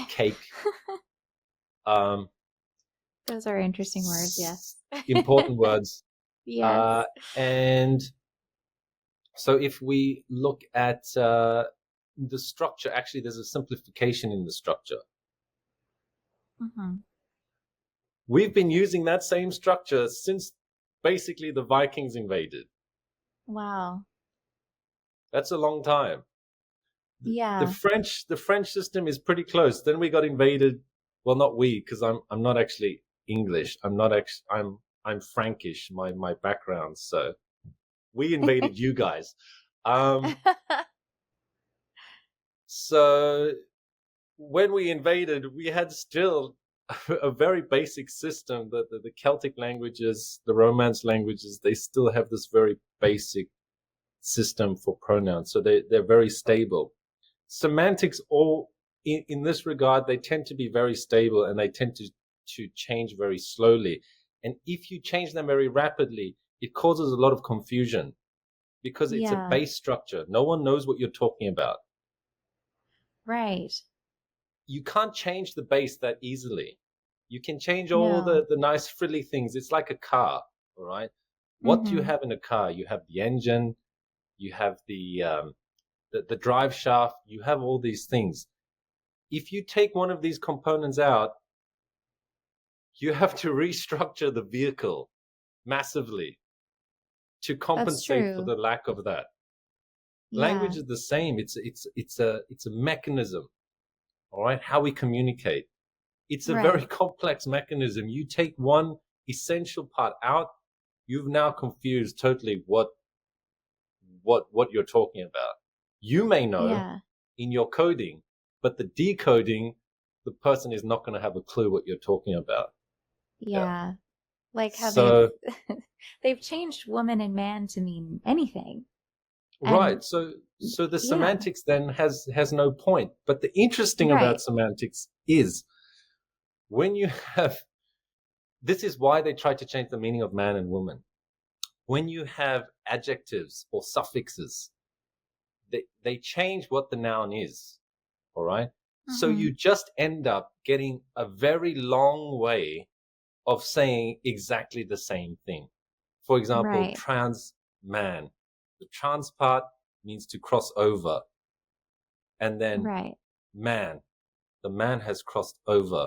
cake. Those are interesting words, yes. Important words. Yes. And so if we look at the structure, actually there's a simplification in the structure. We've been using that same structure since basically the Vikings invaded. Wow. That's a long time. Yeah. The French system is pretty close. Then we got invaded. Well, not we, because I'm not actually English. I'm Frankish. My background. So we invaded you guys. So when we invaded, we had still a very basic system. The Celtic languages, the Romance languages, they still have this very basic system for pronouns. So they're very stable. Semantics, all in this regard, they tend to be very stable, and they tend to change very slowly. And if you change them very rapidly, it causes a lot of confusion because it's a base structure. No one knows what you're talking about. Right. You can't change the base that easily. You can change all the nice frilly things. It's like a car, all right? What do you have in a car? You have the engine, you have the drive shaft, you have all these things. If you take one of these components out, you have to restructure the vehicle massively to compensate for the lack of that. Yeah. Language is the same. It's a mechanism, all right? How we communicate. It's a very complex mechanism. You take one essential part out, you've now confused totally what you're talking about. You may know in your coding, but the decoding, the person is not going to have a clue what you're talking about. Yeah. Like how they've changed woman and man to mean anything. Right. So the semantics then has no point. But the interesting about semantics is when you have, this is why they try to change the meaning of man and woman. When you have adjectives or suffixes, they change what the noun is. All right. So you just end up getting a very long way of saying exactly the same thing. For example, trans man. The trans part means to cross over. And then man. The man has crossed over.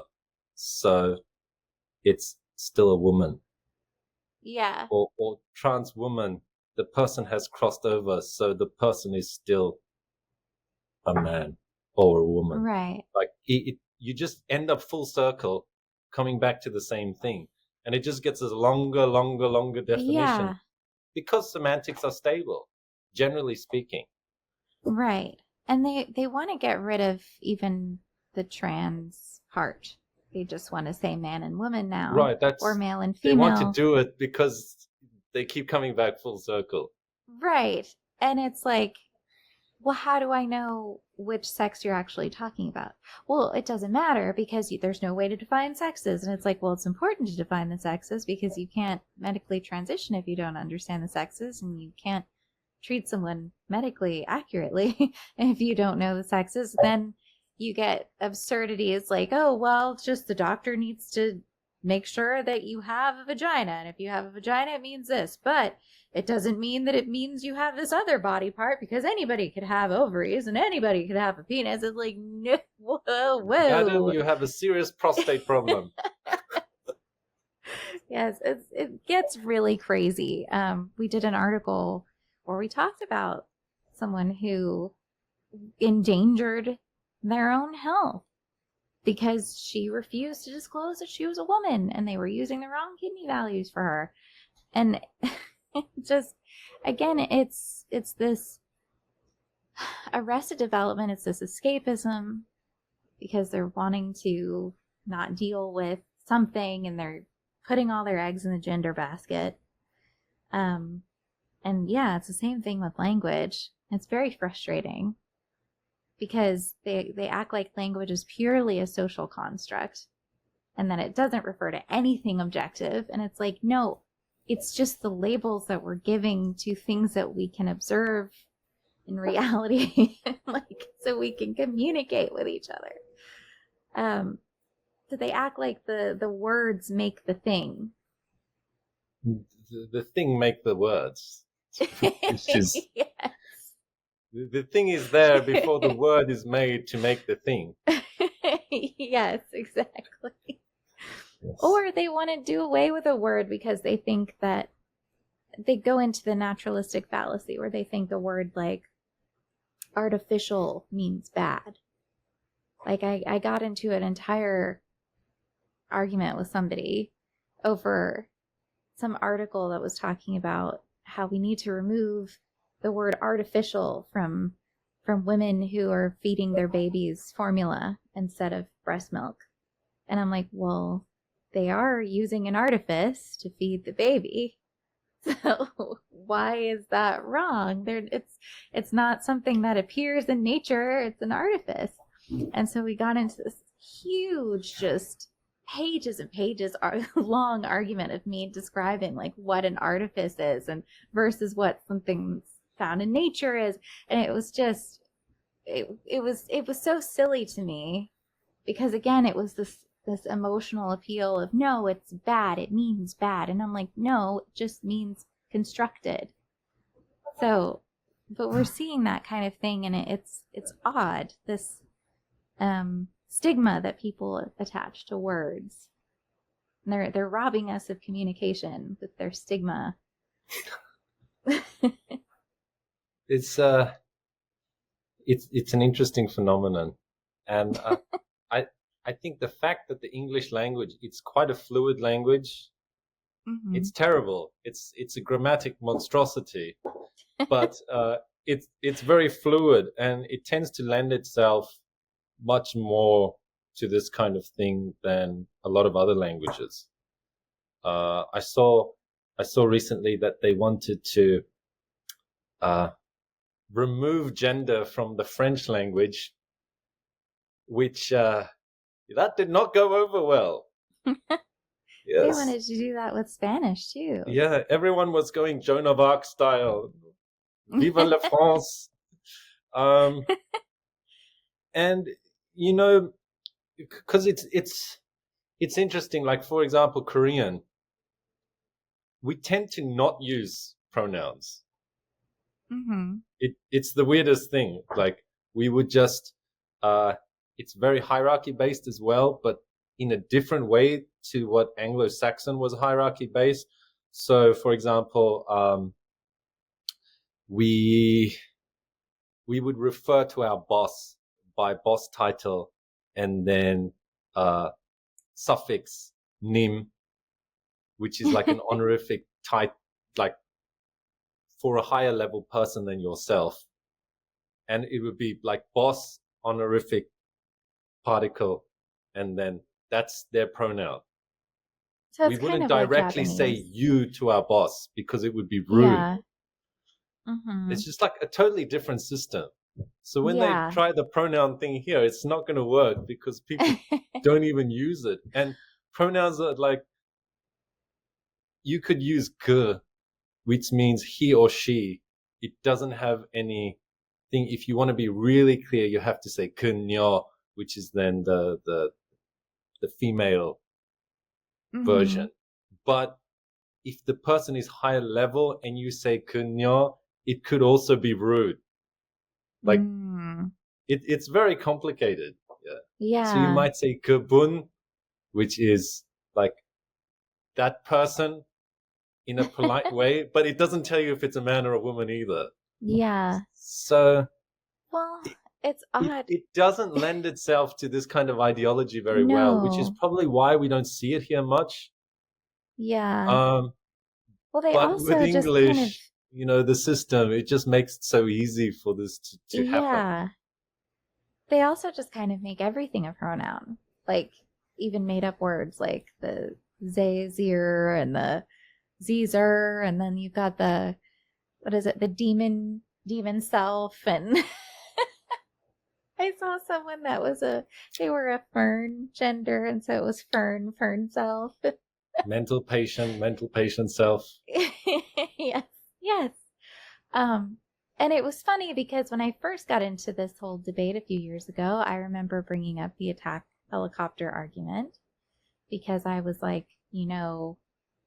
So it's still a woman. Yeah. Or trans woman, the person has crossed over, so the person is still a man or a woman. Right. Like you just end up full circle coming back to the same thing. And it just gets a longer definition. Yeah. Because semantics are stable, generally speaking. Right. And they want to get rid of even the trans part. They just want to say man and woman now. Right. Or male and female. They want to do it because they keep coming back full circle. Right. And it's like, well, how do I know which sex you're actually talking about? Well, it doesn't matter because there's no way to define sexes. And it's like, well, it's important to define the sexes because you can't medically transition if you don't understand the sexes, and you can't treat someone medically accurately if you don't know the sexes. Then you get absurdities like, oh, well, it's just the doctor needs to make sure that you have a vagina. And if you have a vagina, it means this. But it doesn't mean that it means you have this other body part, because anybody could have ovaries and anybody could have a penis. It's like, no, whoa. Adam, you have a serious prostate problem. Yes, it gets really crazy. We did an article where we talked about someone who endangered their own health because she refused to disclose that she was a woman, and they were using the wrong kidney values for her. And just, again, it's this arrested development. It's this escapism because they're wanting to not deal with something, and they're putting all their eggs in the gender basket. And yeah, it's the same thing with language. It's very frustrating because they act like language is purely a social construct and that it doesn't refer to anything objective. And it's like, no, it's just the labels that we're giving to things that we can observe in reality, like, so we can communicate with each other. So they act like the words make the thing. The thing make the words. Is, yes. The thing is there before the word is made to make the thing. Yes, exactly. Yes. Or they want to do away with a word because they think that they go into the naturalistic fallacy where they think a word like artificial means bad. Like I got into an entire argument with somebody over some article that was talking about how we need to remove the word artificial from women who are feeding their babies formula instead of breast milk. And I'm like, well, they are using an artifice to feed the baby. So why is that wrong? It's not something that appears in nature. It's an artifice. And so we got into this huge, just pages and pages long argument of me describing like what an artifice is and versus what something found in nature is. And it was just, it was so silly to me because again, it was this emotional appeal of no, it's bad. It means bad. And I'm like, no, it just means constructed. So, but we're seeing that kind of thing. And it's odd. This, stigma that people attach to words. And they're robbing us of communication with their stigma. It's an interesting phenomenon, and I think the fact that the English language, it's quite a fluid language. Mm-hmm. It's terrible. It's a grammatic monstrosity, but it's very fluid, and it tends to lend itself much more to this kind of thing than a lot of other languages. I saw recently that they wanted to remove gender from the French language, which that did not go over well. Yes. They wanted to do that with Spanish too. Yeah, everyone was going Joan of Arc style. Viva la France. And you know, because it's interesting. Like for example, Korean, we tend to not use pronouns. Mm-hmm. It's the weirdest thing. Like we would just, it's very hierarchy based as well, but in a different way to what Anglo-Saxon was hierarchy based. So, for example, we would refer to our boss by boss title and then suffix nim, which is like an honorific type, like for a higher level person than yourself. And it would be like boss honorific particle, and then that's their pronoun. So we wouldn't directly say you to our boss because it would be rude. Yeah. Mm-hmm. It's just like a totally different system. So when they try the pronoun thing here, it's not going to work because people don't even use it. And pronouns are like, you could use que, which means he or she. It doesn't have any thing. If you want to be really clear, you have to say que nyo, which is then the female version. But if the person is higher level and you say que nyo, it could also be rude. Like it's very complicated. Yeah. So you might say que bun, which is like that person in a polite way, but it doesn't tell you if it's a man or a woman either. Yeah. So well, it's odd. It doesn't lend itself to this kind of ideology very well, which is probably why we don't see it here much. Yeah. Well, they but also with English, just kind of... you know, the system, it just makes it so easy for this to happen. Yeah. They also just kind of make everything a pronoun. Like, even made up words like the zazir and the zezer, and then you've got the, what is it, the demon self, and I saw someone that was they were a fern gender, and so it was fern self. mental patient self. Yes. And it was funny because when I first got into this whole debate a few years ago, I remember bringing up the attack helicopter argument because I was like, you know,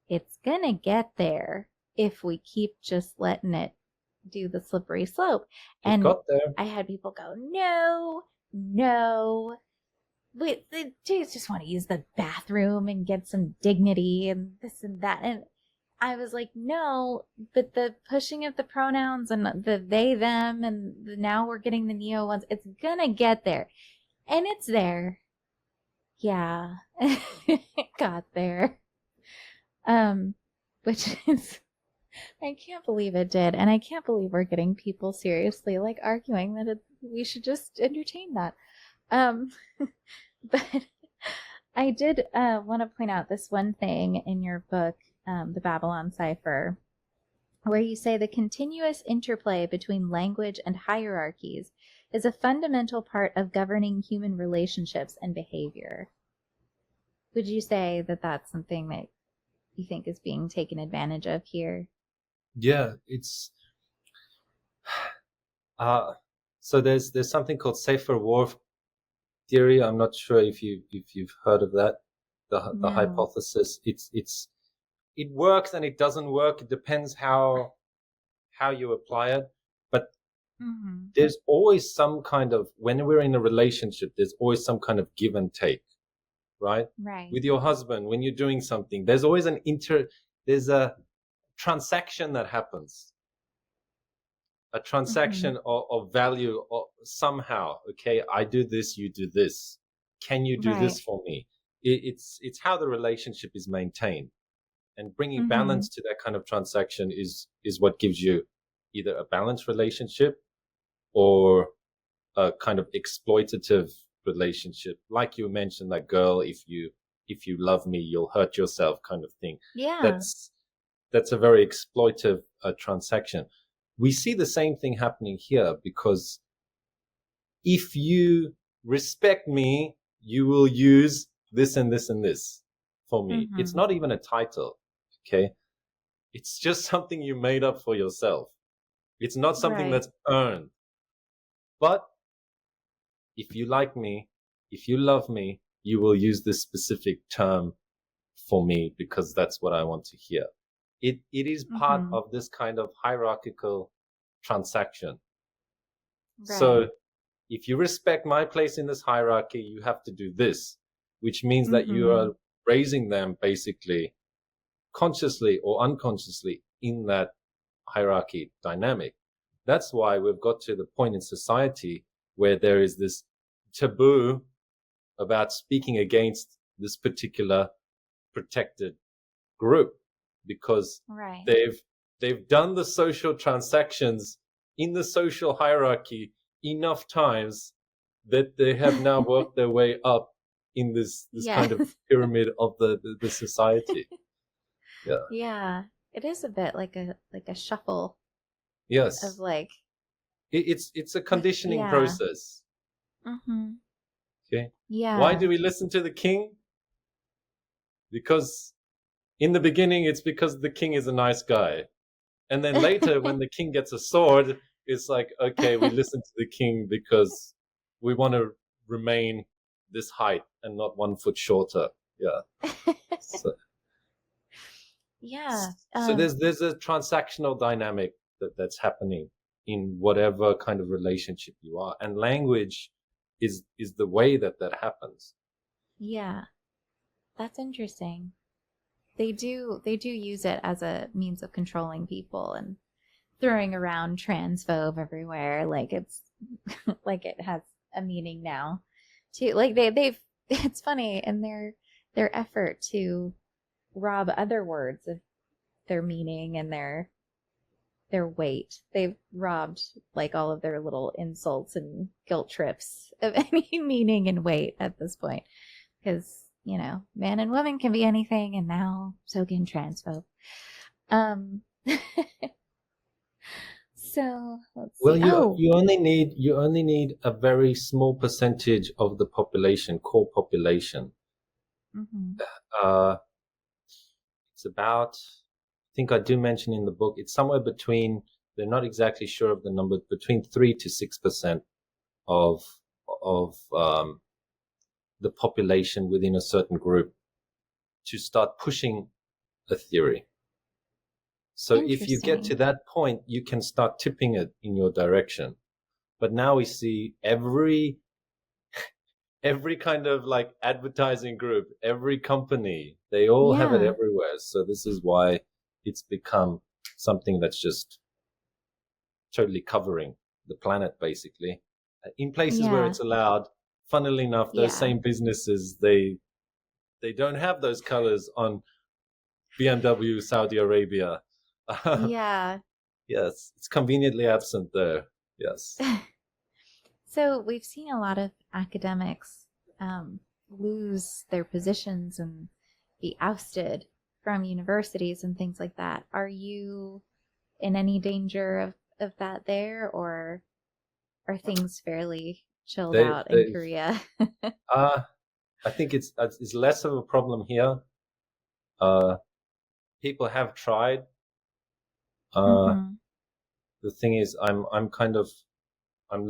it's gonna get there if we keep just letting it do the slippery slope. And I had people go, no, they just want to use the bathroom and get some dignity and this and that. And I was like, no, but the pushing of the pronouns and the they, them, and now we're getting the neo ones, it's gonna get there. And it's there. Yeah. It got there. Which is, I can't believe it did. And I can't believe we're getting people seriously like arguing that we should just entertain that. But I did want to point out this one thing in your book, The Babylon Cipher, where you say the continuous interplay between language and hierarchies is a fundamental part of governing human relationships and behavior. Would you say that that's something that you think is being taken advantage of here? Yeah, it's so there's something called safer war theory. I'm not sure if you've heard of that. The No. hypothesis. It works and it doesn't work. It depends how you apply it. But there's always some kind of, when we're in a relationship, there's always some kind of give and take, right? Right. With your husband, when you're doing something, there's always there's a transaction that happens. A transaction of value or somehow. Okay, I do this, you do this. Can you do this for me? It's how the relationship is maintained. And bringing balance to that kind of transaction is what gives you either a balanced relationship or a kind of exploitative relationship. Like you mentioned, that girl, if you love me, you'll hurt yourself kind of thing. Yeah. That's a very exploitive transaction. We see the same thing happening here, because if you respect me, you will use this and this and this for me. It's not even a title. Okay. It's just something you made up for yourself. It's not something that's earned. But if you like me, if you love me, you will use this specific term for me because that's what I want to hear. It is part of this kind of hierarchical transaction. Right. So if you respect my place in this hierarchy, you have to do this, which means that you are raising them basically consciously or unconsciously in that hierarchy dynamic. That's why we've got to the point in society where there is this taboo about speaking against this particular protected group, because they've done the social transactions in the social hierarchy enough times that they have now worked their way up in this kind of pyramid of the society. Yeah, it is a bit like a shuffle. Yes, of like it's a conditioning process. Okay. Yeah. Why do we listen to the king? Because in the beginning, it's because the king is a nice guy, and then later, when the king gets a sword, it's like, okay, we listen to the king because we want to remain this height and not 1 foot shorter. Yeah. So there's a transactional dynamic that's happening in whatever kind of relationship you are, and language is the way that happens. Yeah, that's interesting. They do use it as a means of controlling people and throwing around transphobe everywhere, like it's like it has a meaning now too. Like they've it's funny in their effort to rob other words of their meaning and their weight. They've robbed like all of their little insults and guilt trips of any meaning and weight at this point, because man and woman can be anything, and now so can transphobe. So let's see. Well, you only need a very small percentage of the population, core population. It's about, I think I do mention in the book, it's somewhere between, they're not exactly sure of the number, between 3 to 6% of the population within a certain group to start pushing a theory. So if you get to that point, you can start tipping it in your direction. But now we see every kind of like advertising group, every company, they all have it everywhere. So this is why it's become something that's just totally covering the planet, basically. In places where Yeah. it's allowed, funnily enough, those Yeah. same businesses, they don't have those colors on BMW Saudi Arabia. Yeah. Yes, it's conveniently absent there. Yes. So we've seen a lot of academics lose their positions and be ousted from universities and things like that. Are you in any danger of that there, or are things fairly chilled They out in they Korea? I think it's less of a problem here. Uh, People have tried. Mm-hmm. The thing is, I'm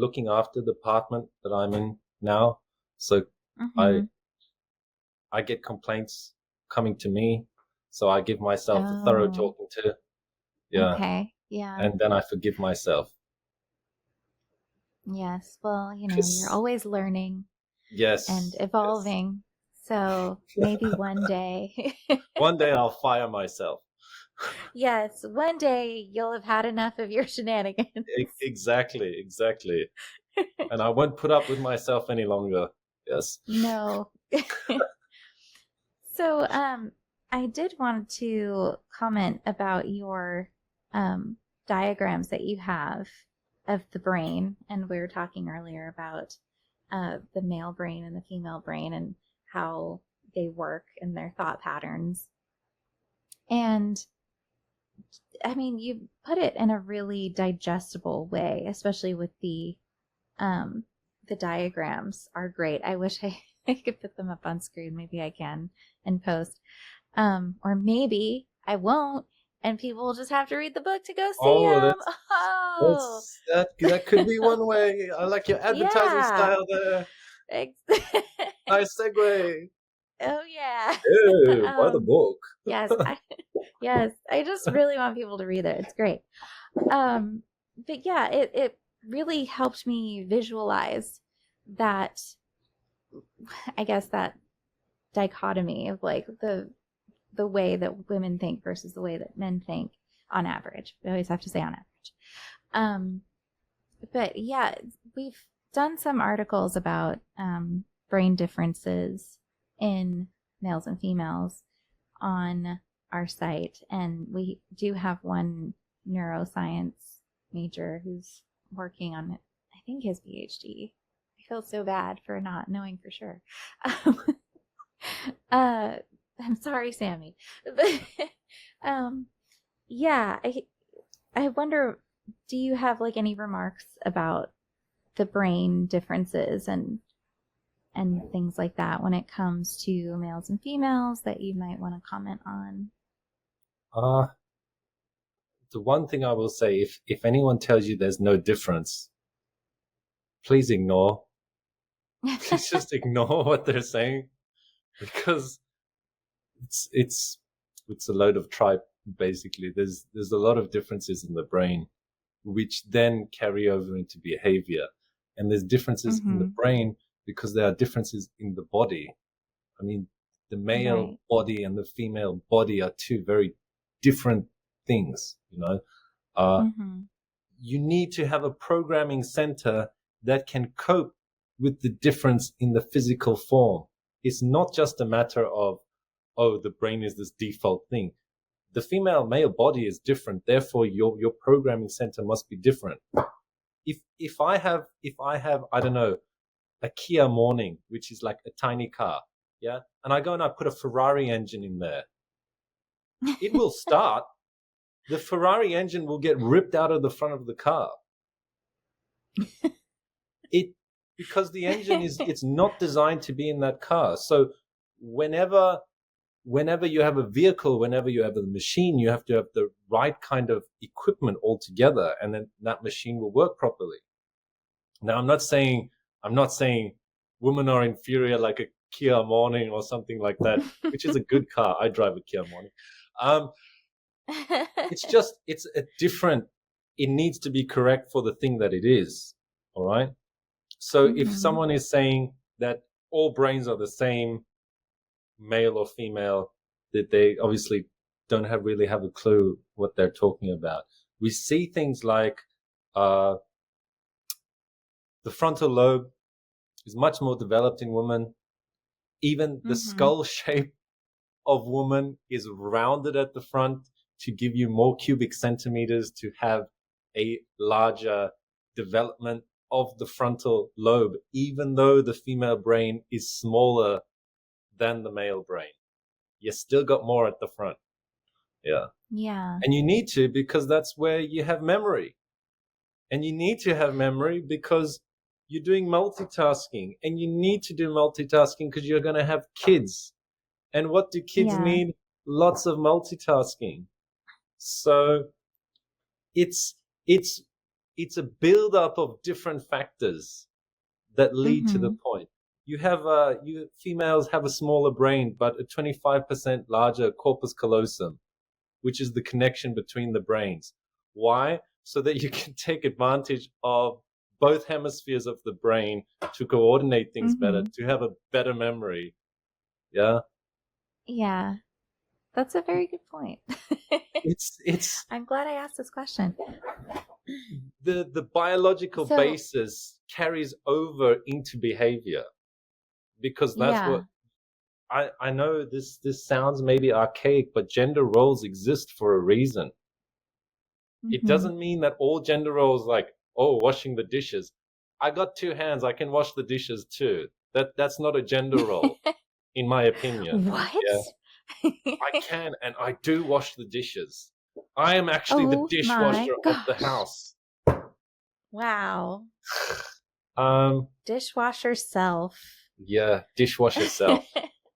looking after the department that I'm in now, so Mm-hmm. I I get complaints coming to me, so I give myself a thorough Oh, talking to, yeah, okay. Yeah. and then I forgive myself. Yes. Well, you're 'Cause- always learning and yes, yes. evolving. So maybe one day. One day I'll fire myself. Yes, one day you'll have had enough of your shenanigans. Exactly, exactly. And I won't put up with myself any longer. Yes. No. So, I did want to comment about your um, diagrams that you have of the brain, and we were talking earlier about the male brain and the female brain and how they work and their thought patterns. And I mean, you put it in a really digestible way, especially with the diagrams are great. I wish I could put them up on screen. Maybe I can in post. Or maybe I won't, and people will just have to read the book to go see Oh, them. Oh, that could be one way. I like your advertising yeah. style there. Ex- Nice segue. oh yeah. Ew, buy the book. Yes, yes. I just really want people to read it. It's great. But yeah, it really helped me visualize that, I guess, that dichotomy of like the way that women think versus the way that men think on average. We always have to say on average. But yeah, we've done some articles about brain differences in males and females on our site, and we do have one neuroscience major who's working on it. I think his PhD. I feel so bad for not knowing for sure. I'm sorry, Sammy. But yeah, I wonder, do you have like any remarks about the brain differences and things like that when it comes to males and females that you might want to comment on? The one thing I will say, if anyone tells you there's no difference, please ignore. Please just ignore what they're saying, because it's a load of tripe. Basically, there's a lot of differences in the brain, which then carry over into behavior, and there's differences in the brain because there are differences in the body. I mean, the male body and the female body are two very different things, You need to have a programming center that can cope with the difference in the physical form. It's not just a matter of, oh, the brain is this default thing. The female male body is different, therefore your programming center must be different. If I have I don't know, a Kia Morning, which is like a tiny car, yeah, and I go and I put a Ferrari engine in there, it will start. The Ferrari engine will get ripped out of the front of the car. Because the engine it's not designed to be in that car. So whenever you have a vehicle, whenever you have a machine, you have to have the right kind of equipment all together, and then that machine will work properly. Now, I'm not saying women are inferior like a Kia Morning or something like that, which is a good car. I drive a Kia Morning. It's a different, it needs to be correct for the thing that it is. All right. So if someone is saying that all brains are the same, male or female, that they obviously don't really have a clue what they're talking about. We see things like the frontal lobe is much more developed in women. Even the skull shape of woman is rounded at the front to give you more cubic centimeters to have a larger development of the frontal lobe, even though the female brain is smaller than the male brain. You still got more at the front. Yeah. Yeah. And you need to, because that's where you have memory. And you need to have memory because you're doing multitasking, and you need to do multitasking because you're going to have kids. And what do kids need? Lots of multitasking. So it's a build-up of different factors that lead to the point. You have you females have a smaller brain, but a 25% larger corpus callosum, which is the connection between the brains. Why? So that you can take advantage of both hemispheres of the brain to coordinate things better, to have a better memory. Yeah. Yeah. That's a very good point. It's I'm glad I asked this question. The biological basis carries over into behavior, because that's what I know. This sounds maybe archaic, but gender roles exist for a reason. It doesn't mean that all gender roles, like, oh, washing the dishes, I got 2 hands, I can wash the dishes too. That's not a gender role, in my opinion. What? Yeah. I can, and I do wash the dishes. I am actually the dishwasher of the house. Wow. Dishwasher self. Yeah, dishwasher self.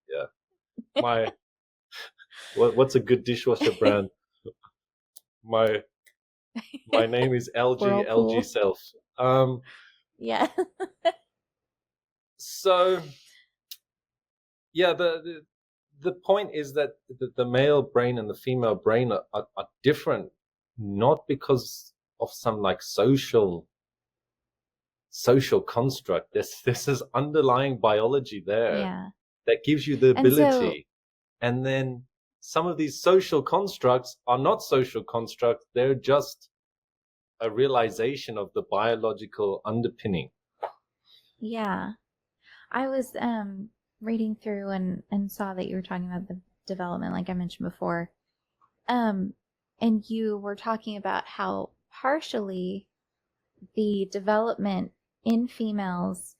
Yeah. What's a good dishwasher brand? My name is LG. Whirlpool. LG self. Yeah. So yeah, the point is that the male brain and the female brain are different, not because of some like social construct. This is underlying biology there that gives you the ability. And then some of these social constructs are not social constructs. They're just a realization of the biological underpinning. Yeah. I was reading through and saw that you were talking about the development, like I mentioned before. And you were talking about how partially the development in females,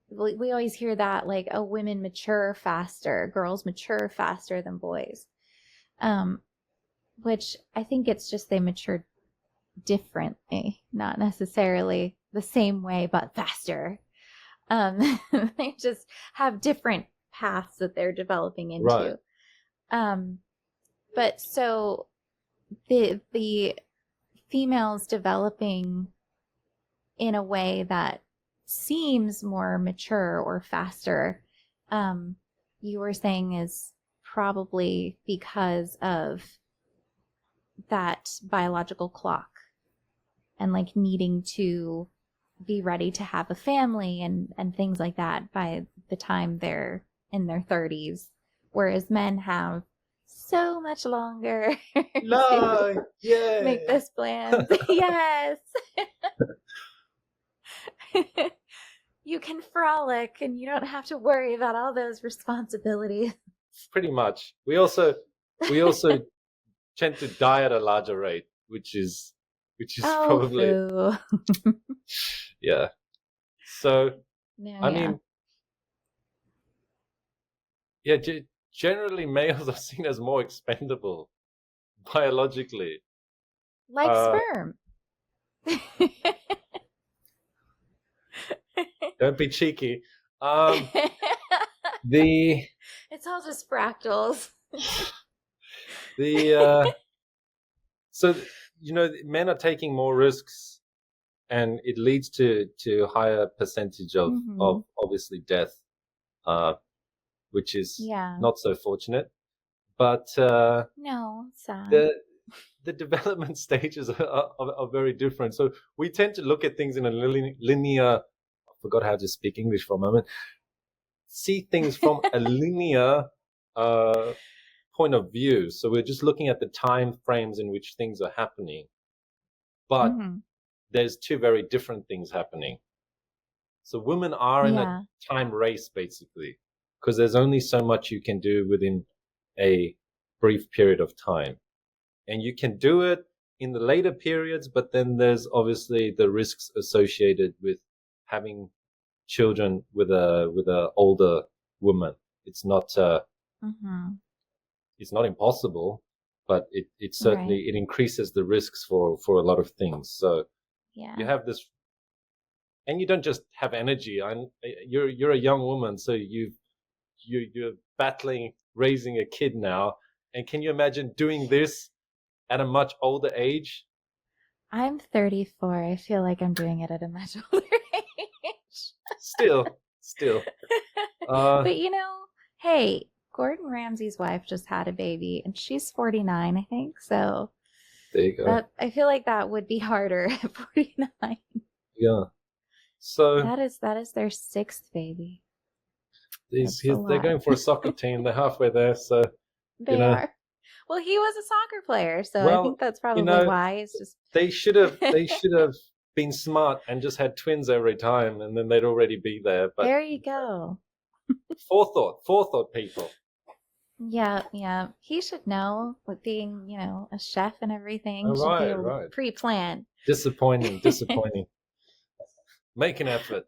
we always hear that, like, oh, women mature faster, girls mature faster than boys. Which I think it's just they mature differently, not necessarily the same way, but faster. They just have different paths that they're developing into. Right. But so the females developing in a way that seems more mature or faster, you were saying is probably because of that biological clock and like needing to be ready to have a family and things like that by the time they're in their 30s, whereas men have so much longer to make this plan. Yes. You can frolic and you don't have to worry about all those responsibilities. Pretty much. We also tend to die at a larger rate, which is probably yeah. So I mean, generally males are seen as more expendable biologically, like sperm. Don't be cheeky. It's all just fractals. So men are taking more risks, and it leads to higher percentage of obviously death, which is not so fortunate. But no, sad. The development stages are very different. So we tend to look at things in a linear. I forgot how to speak English for a moment. See things from a linear point of view. So we're just looking at the time frames in which things are happening. But there's two very different things happening. So women are in a time race, basically, because there's only so much you can do within a brief period of time. And you can do it in the later periods, but then there's obviously the risks associated with having children with a older woman. It's not it's not impossible, but it certainly it increases the risks for a lot of things. So you have this, and you don't just have energy. You're a young woman, so you're battling raising a kid now. And can you imagine doing this at a much older age? I'm 34. I feel like I'm doing it at a much older age. Still. But hey, Gordon Ramsay's wife just had a baby, and she's 49, I think. So there you go. I feel like that would be harder at 49. Yeah. So that is their sixth baby. They're going for a soccer team. They're halfway there, so they are. Well, he was a soccer player, so I think that's probably why it's just. They should have been smart and just had twins every time, and then they'd already be there. But there you go. Forethought, people. Yeah. He should know, with being, a chef and everything. Oh, should be able to pre-plan. Disappointing. Make an effort.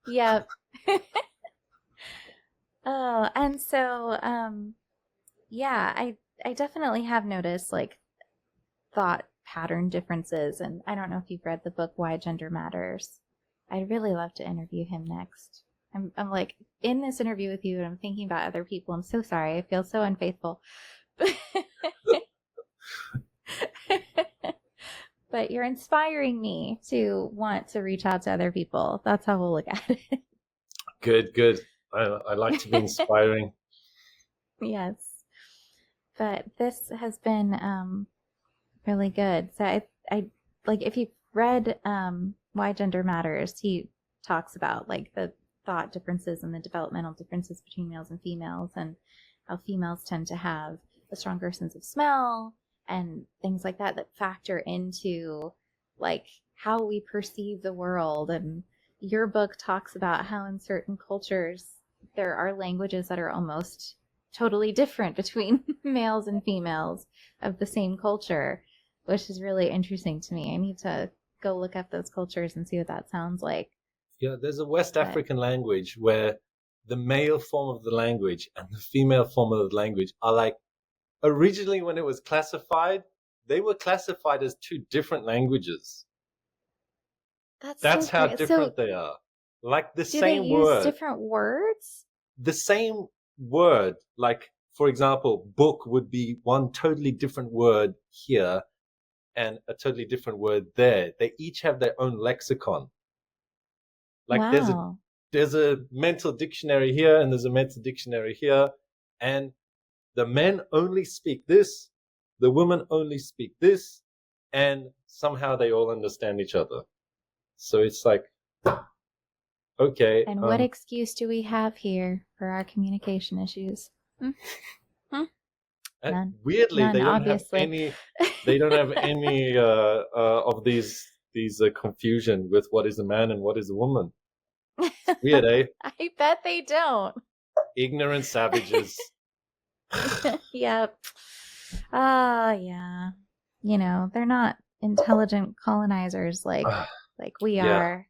Yeah. Oh, and so, I definitely have noticed thought pattern differences, and I don't know if you've read the book Why Gender Matters. I'd really love to interview him next. I'm in this interview with you, and I'm thinking about other people. I'm so sorry. I feel so unfaithful. But you're inspiring me to want to reach out to other people. That's how we'll look at it. Good. I like to be inspiring. Yes. But this has been really good. So I if you've read Why Gender Matters, he talks about the thought differences and the developmental differences between males and females, and how females tend to have a stronger sense of smell and things like that factor into how we perceive the world. And your book talks about how in certain cultures there are languages that are almost totally different between males and females of the same culture, which is really interesting to me. I need to go look up those cultures and see what that sounds like. Yeah, there's a West African language where the male form of the language and the female form of the language are originally when it was classified, they were classified as two different languages. That's how different they are. The same word. Do they use different words? The same word. For example, book would be one totally different word here and a totally different word there. They each have their own lexicon. Wow. There's a mental dictionary here and there's a mental dictionary here, and the men only speak this, the women only speak this, and somehow they all understand each other. So it's okay. And what excuse do we have here for our communication issues? None. Weirdly, None, they don't obviously. have any. They don't have any of these confusion with what is a man and what is a woman. Weird, eh? I bet they don't. Ignorant savages. Yep. Yeah. They're not intelligent colonizers like we are.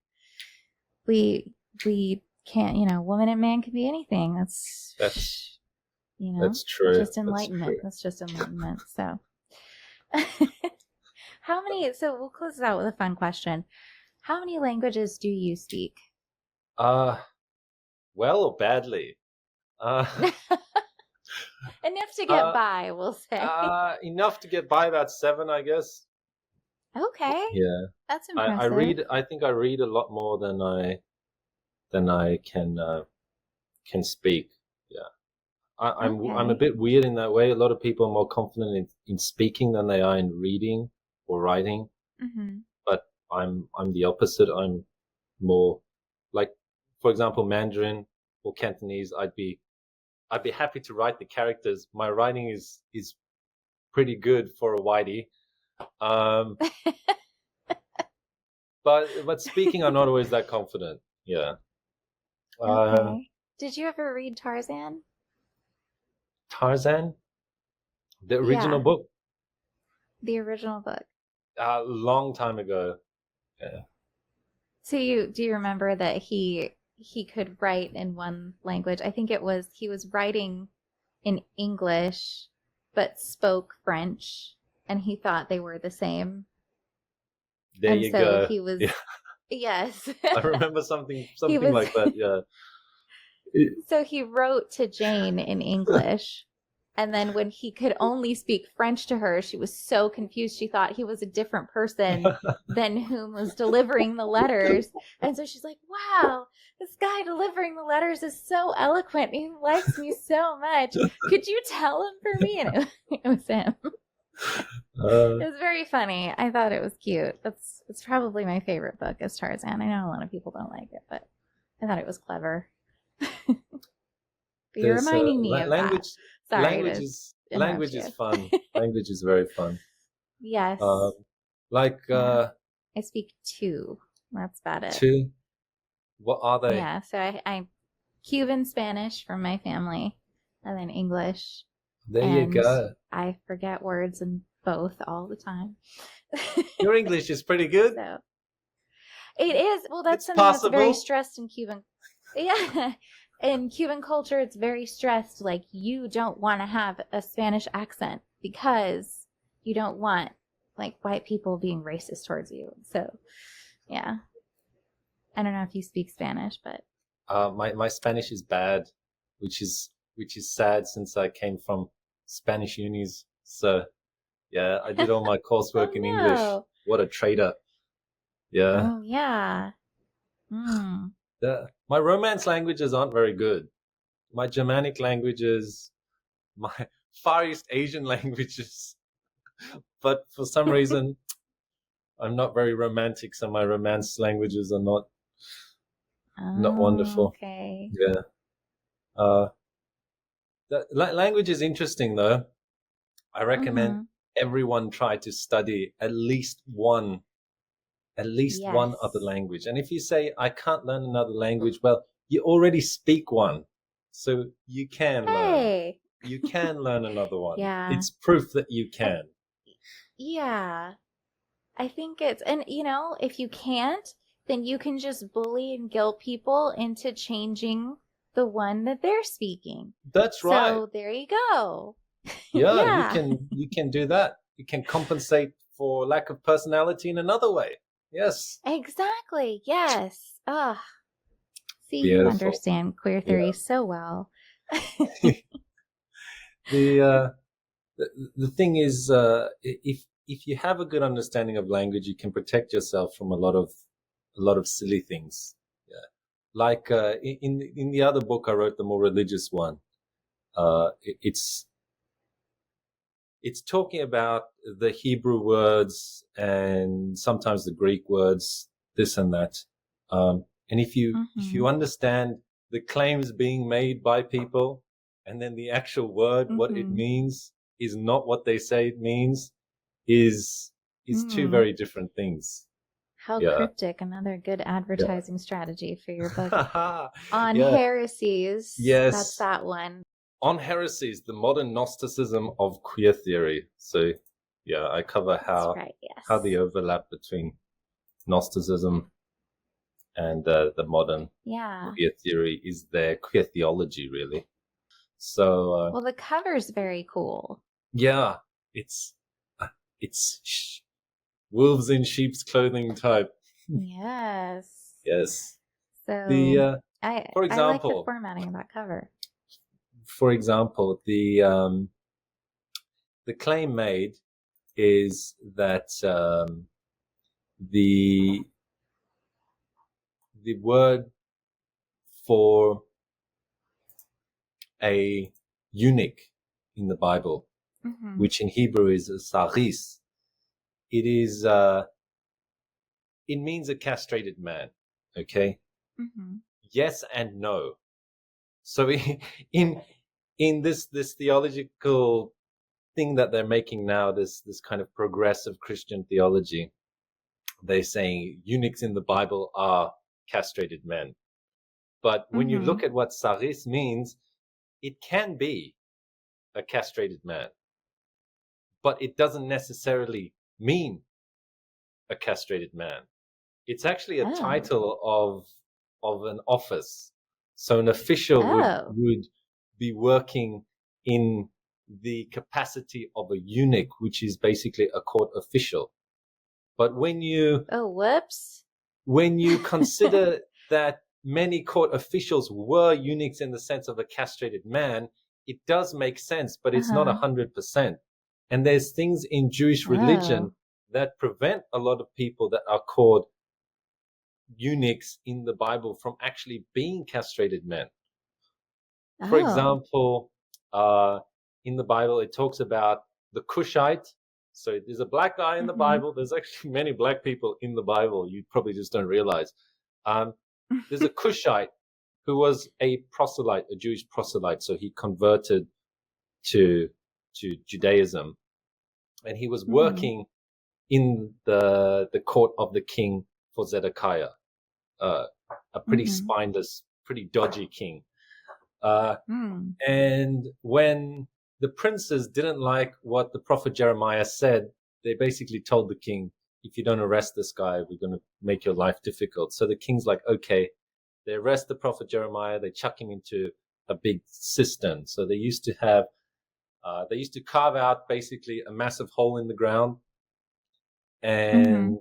We can't, woman and man can be anything. That's true. Just enlightenment. That's just enlightenment. So so we'll close this out with a fun question. How many languages do you speak? Well or badly? Enough to get by, we'll say. Enough to get by, about 7, I guess. Okay. Yeah. That's impressive. I think I read a lot more than I can speak. Yeah. I'm a bit weird in that way. A lot of people are more confident in speaking than they are in reading or writing. Mm-hmm. But I'm the opposite. I'm more for example, Mandarin or Cantonese. I'd be I'd be happy to write the characters. My writing is pretty good for a whitey. But speaking, I'm not always that confident. Yeah. Okay. Did you ever read Tarzan? Tarzan, the original Yeah. book, The original book. a long time ago. Yeah. So do you remember that he could write in one language? I think it was he was writing in English but spoke French and he thought they were the same. There And you so go. he was Yeah. yes. I remember something He was- like that. Yeah. So he wrote to Jane in English. And then when he could only speak French to her, she was so confused. She thought he was a different person than whom was delivering the letters. And so she's like, wow, this guy delivering the letters is so eloquent. He likes me so much. Could you tell him for me? And it was him. It was very funny. I thought it was cute. It's probably my favorite book is Tarzan. I know a lot of people don't like it, but I thought it was clever. But you're reminding me of language. that. Sorry, Language is fun. Language is very fun. Yes. Like I speak two. That's about it. two. What are they? Yeah, so I'm Cuban Spanish from my family, and then English. There you go. I forget words in both all the time. Your English is pretty good. So it is. Well, that's It's something that's very possible. stressed in Cuban. Yeah. In Cuban culture, it's very stressed. Like, you don't want to have a Spanish accent because you don't want, like, white people being racist towards you. So, yeah. I don't know if you speak Spanish, but My Spanish is bad, which is sad since I came from Spanish unis. So, yeah, I did all my coursework in English. What a traitor. Yeah. Oh, yeah. Mm. My Romance languages aren't very good. My Germanic languages, my Far East Asian languages. But for some reason, I'm not very romantic, so my Romance languages are not wonderful. Okay. Yeah. The language is interesting, though. I recommend everyone try to study at least one other language. And if you say, I can't learn another language, well, you already speak one. So you can learn. You can learn another one. Yeah. It's proof that you can. Yeah. I think it's, and you know, if you can't, then you can just bully and guilt people into changing the one that they're speaking. That's right. So there you go. Yeah, you can do that. You can compensate for lack of personality in another way. Yes. Exactly. Yes. Ah. See, Beautiful. you understand queer theory so well. The thing is, if you have a good understanding of language, you can protect yourself from a lot of silly things. Yeah. Like in the other book I wrote, the more religious one, it's talking about the Hebrew words and sometimes the Greek words, this and that. And if you understand the claims being made by people, and then the actual word, what it means, is not what they say it means, is two very different things. How cryptic! Another good advertising strategy for your book. On heresies. Yes, that's that one. On heresies, the modern Gnosticism of queer theory. So, yeah, I cover how the overlap between Gnosticism and the modern queer theory is their queer theology, really. So, well, the cover's very cool. Yeah, it's wolves in sheep's clothing type. Yes. Yes. So for example, I like the formatting of that cover. For example, the claim made is that the word for a eunuch in the Bible, which in Hebrew is a saris, it means a castrated man. Okay. Yes and no. So in in this theological thing that they're making now, this kind of progressive Christian theology, they're saying eunuchs in the Bible are castrated men. But when you look at what saris means, it can be a castrated man, but it doesn't necessarily mean a castrated man. It's actually a title of an office. So an official would be working in the capacity of a eunuch, which is basically a court official. But when you when you consider that many court officials were eunuchs in the sense of a castrated man, it does make sense, but it's not 100%. And there's things in Jewish religion that prevent a lot of people that are called eunuchs in the Bible from actually being castrated men. For example, in the Bible, it talks about the Cushite. So there's a black guy in the Bible. There's actually many black people in the Bible. You probably just don't realize. There's a Cushite who was a proselyte, a Jewish proselyte. So he converted to Judaism, and he was working in the court of the king for Zedekiah, a pretty spineless, pretty dodgy king. And when the princes didn't like what the prophet Jeremiah said, they basically told the king, if you don't arrest this guy, we're going to make your life difficult. So the king's like, okay. They arrest the prophet Jeremiah. They chuck him into a big cistern. So they used to have, they used to carve out basically a massive hole in the ground. And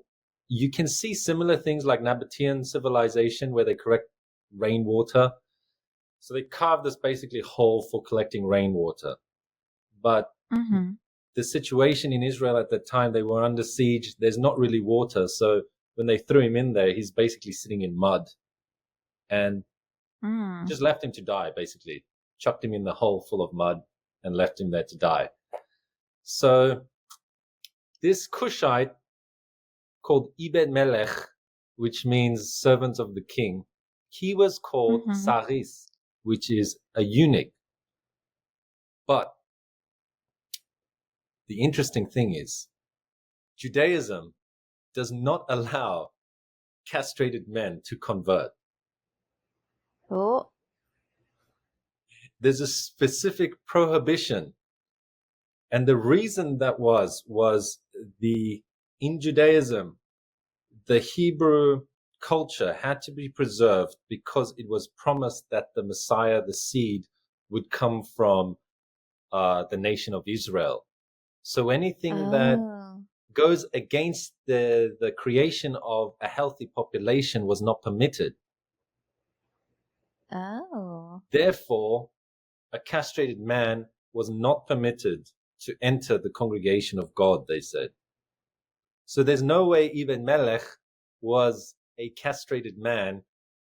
you can see similar things like Nabatean civilization where they collect rainwater. So they carved this basically hole for collecting rainwater. But the situation in Israel at that time, they were under siege. There's not really water. So when they threw him in there, he's basically sitting in mud. And just left him to die, basically. Chucked him in the hole full of mud and left him there to die. So this Cushite called Ibed Melech, which means servant of the king, he was called Saris, which is a eunuch. But the interesting thing is, Judaism does not allow castrated men to convert. There's a specific prohibition. And the reason that was in Judaism, the Hebrew culture had to be preserved because it was promised that the Messiah, the seed, would come from the nation of Israel. So anything that goes against the creation of a healthy population was not permitted. Therefore, a castrated man was not permitted to enter the congregation of God, they said. So there's no way even Melech was a castrated man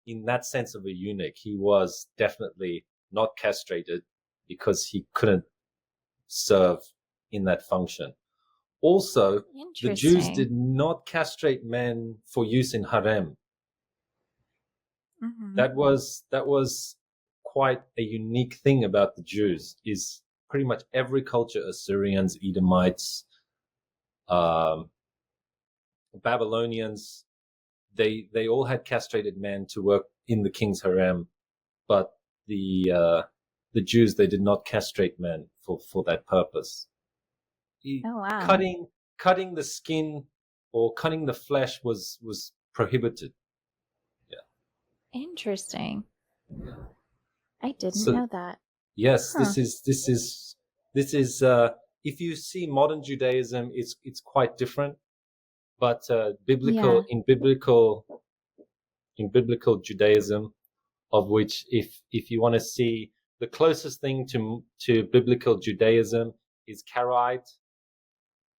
in that sense of a eunuch. He was definitely not castrated because he couldn't serve in that function. Also, the Jews did not castrate men for use in harem. That was quite a unique thing about the Jews, is pretty much every culture, Assyrians, Edomites, Babylonians, they all had castrated men to work in the king's harem, but the Jews, they did not castrate men for that purpose. Cutting the skin or cutting the flesh was prohibited. Interesting. I didn't know that. Yes, this is if you see modern Judaism, it's quite different. But in biblical Judaism, of which if you want to see the closest thing to biblical Judaism is Karaite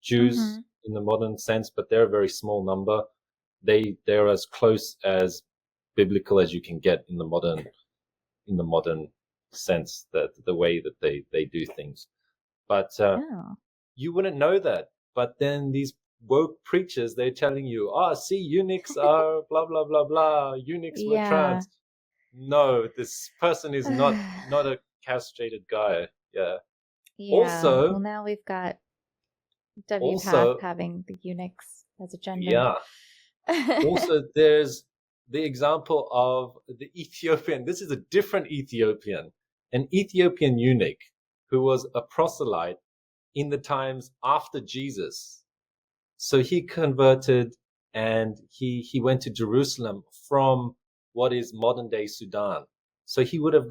Jews in the modern sense, but they're a very small number. They're as close as biblical as you can get in the modern sense, that the way that they do things. But you wouldn't know that. But then these woke preachers, they're telling you, see, eunuchs are blah blah blah blah, eunuchs were trans. No, this person is not a castrated guy. Yeah. Yeah. Also- well, now we've got WPATH Also- having the eunuchs as a gender. Yeah. Also, there's the example of the Ethiopian. This is a different Ethiopian, an Ethiopian eunuch who was a proselyte in the times after Jesus. So he converted and he went to Jerusalem from what is modern day Sudan. So he would have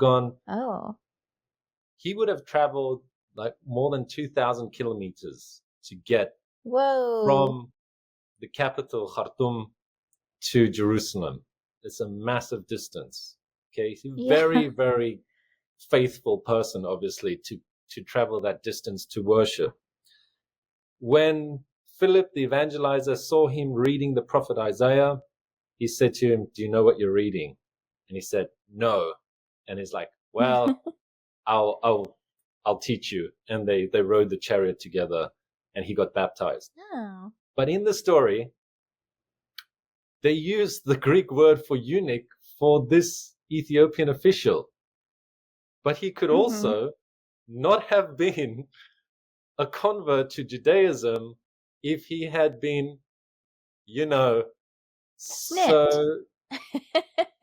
traveled like more than 2,000 kilometers to get Whoa. from the capital, Khartoum, to Jerusalem. It's a massive distance. Okay. He's a very, very faithful person, obviously, to travel that distance to worship. When Philip the evangelizer saw him reading the prophet Isaiah, he said to him, "Do you know what you're reading?" And he said, "No." And he's like, "Well, I'll teach you." And they rode the chariot together and he got baptized. Oh. But in the story, they used the Greek word for eunuch for this Ethiopian official. But he could also not have been a convert to Judaism if he had been, so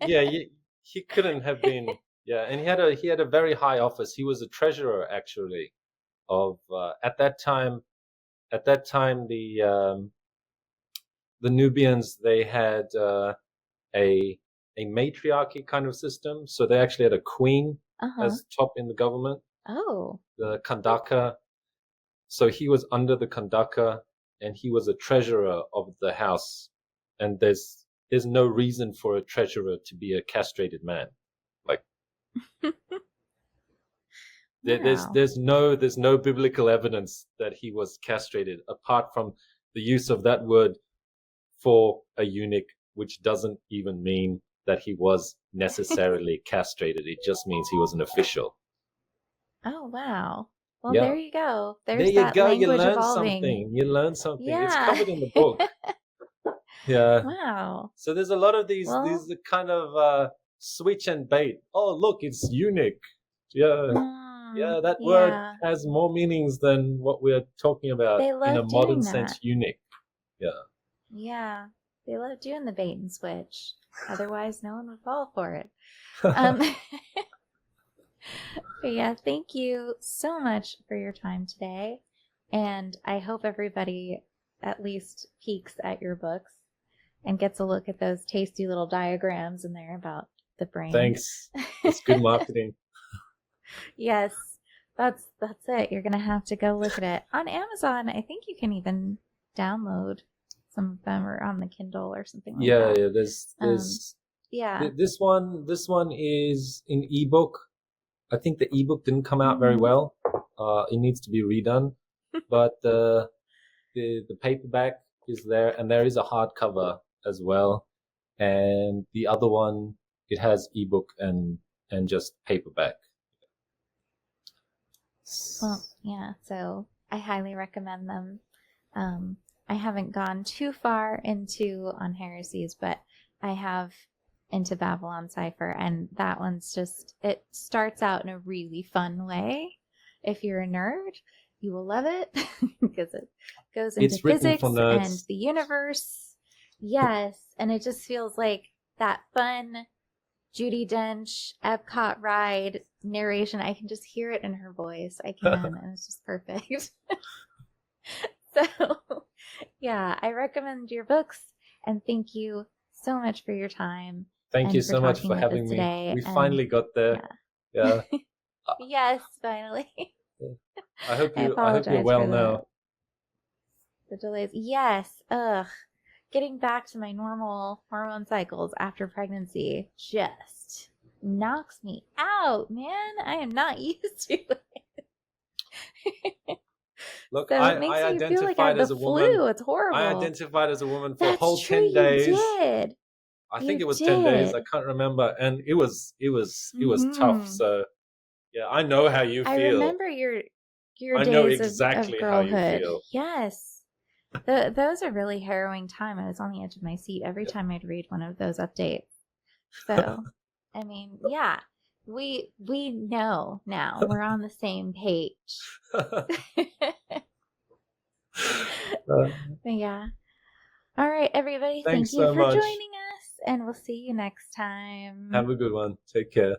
yeah, he couldn't have been. Yeah, and he had a very high office. He was a treasurer, actually, of at that time. At that time, the Nubians, they had a matriarchy kind of system. So they actually had a queen as top in the government. Oh. The Kandaka. So he was under the Kandaka, and he was a treasurer of the house. And there's no reason for a treasurer to be a castrated man. Like there's no biblical evidence that he was castrated, apart from the use of that word for a eunuch, which doesn't even mean that he was necessarily castrated. It just means he was an official. Oh, wow. Well, Yeah. there you go. There's There you that go. language You learn evolving. something. You learn something. Yeah. It's covered in the book. Yeah. Wow. So there's a lot of these Well- kind of switch and bait. Oh, look, it's eunuch. Yeah, that word has more meanings than what we're talking about They in love a modern doing sense. that. Eunuch. Yeah. Yeah. They love doing the bait and switch. Otherwise, no one would fall for it. But yeah, thank you so much for your time today. And I hope everybody at least peeks at your books and gets a look at those tasty little diagrams in there about the brain. Thanks. It's good marketing. Yes, that's it. You're gonna have to go look at it on Amazon. I think you can even download some of them, or on the Kindle or something like that. Yeah. There's Yeah. This one is in ebook. I think the ebook didn't come out very well. It needs to be redone. But the paperback is there, and there is a hardcover as well. And the other one, it has ebook and just paperback. Well, yeah, so I highly recommend them. I haven't gone too far into On Heresies, but I have into Babylon Cipher, and that one's just, it starts out in a really fun way. If you're a nerd, you will love it because it goes into physics and the universe. Yes, and it just feels like that fun Judi Dench Epcot ride narration. I can just hear it in her voice. I can, and it's just perfect. So, yeah, I recommend your books, and thank you so much for your time. Thank you so much for having me. Today. We finally got there. Yeah. Yes, finally. I hope you're well now. The delays. Yes. Ugh. Getting back to my normal hormone cycles after pregnancy just knocks me out, man. I am not used to it. Look, so I it makes me identified feel like I have as the a woman. flu. It's horrible. I identified as a woman for That's a whole true, 10 days. You did. I think it was 10 days. I can't remember, and it was tough. So yeah, I know how you feel. I remember your I days know exactly of how you girlhood. feel. Yes. Those are really harrowing time. I was on the edge of my seat every time I'd read one of those updates. So, I mean, yeah. We know now. We're on the same page. But yeah. All right, everybody. Thanks Thank you so for much. joining us, and we'll see you next time. Have a good one. Take care.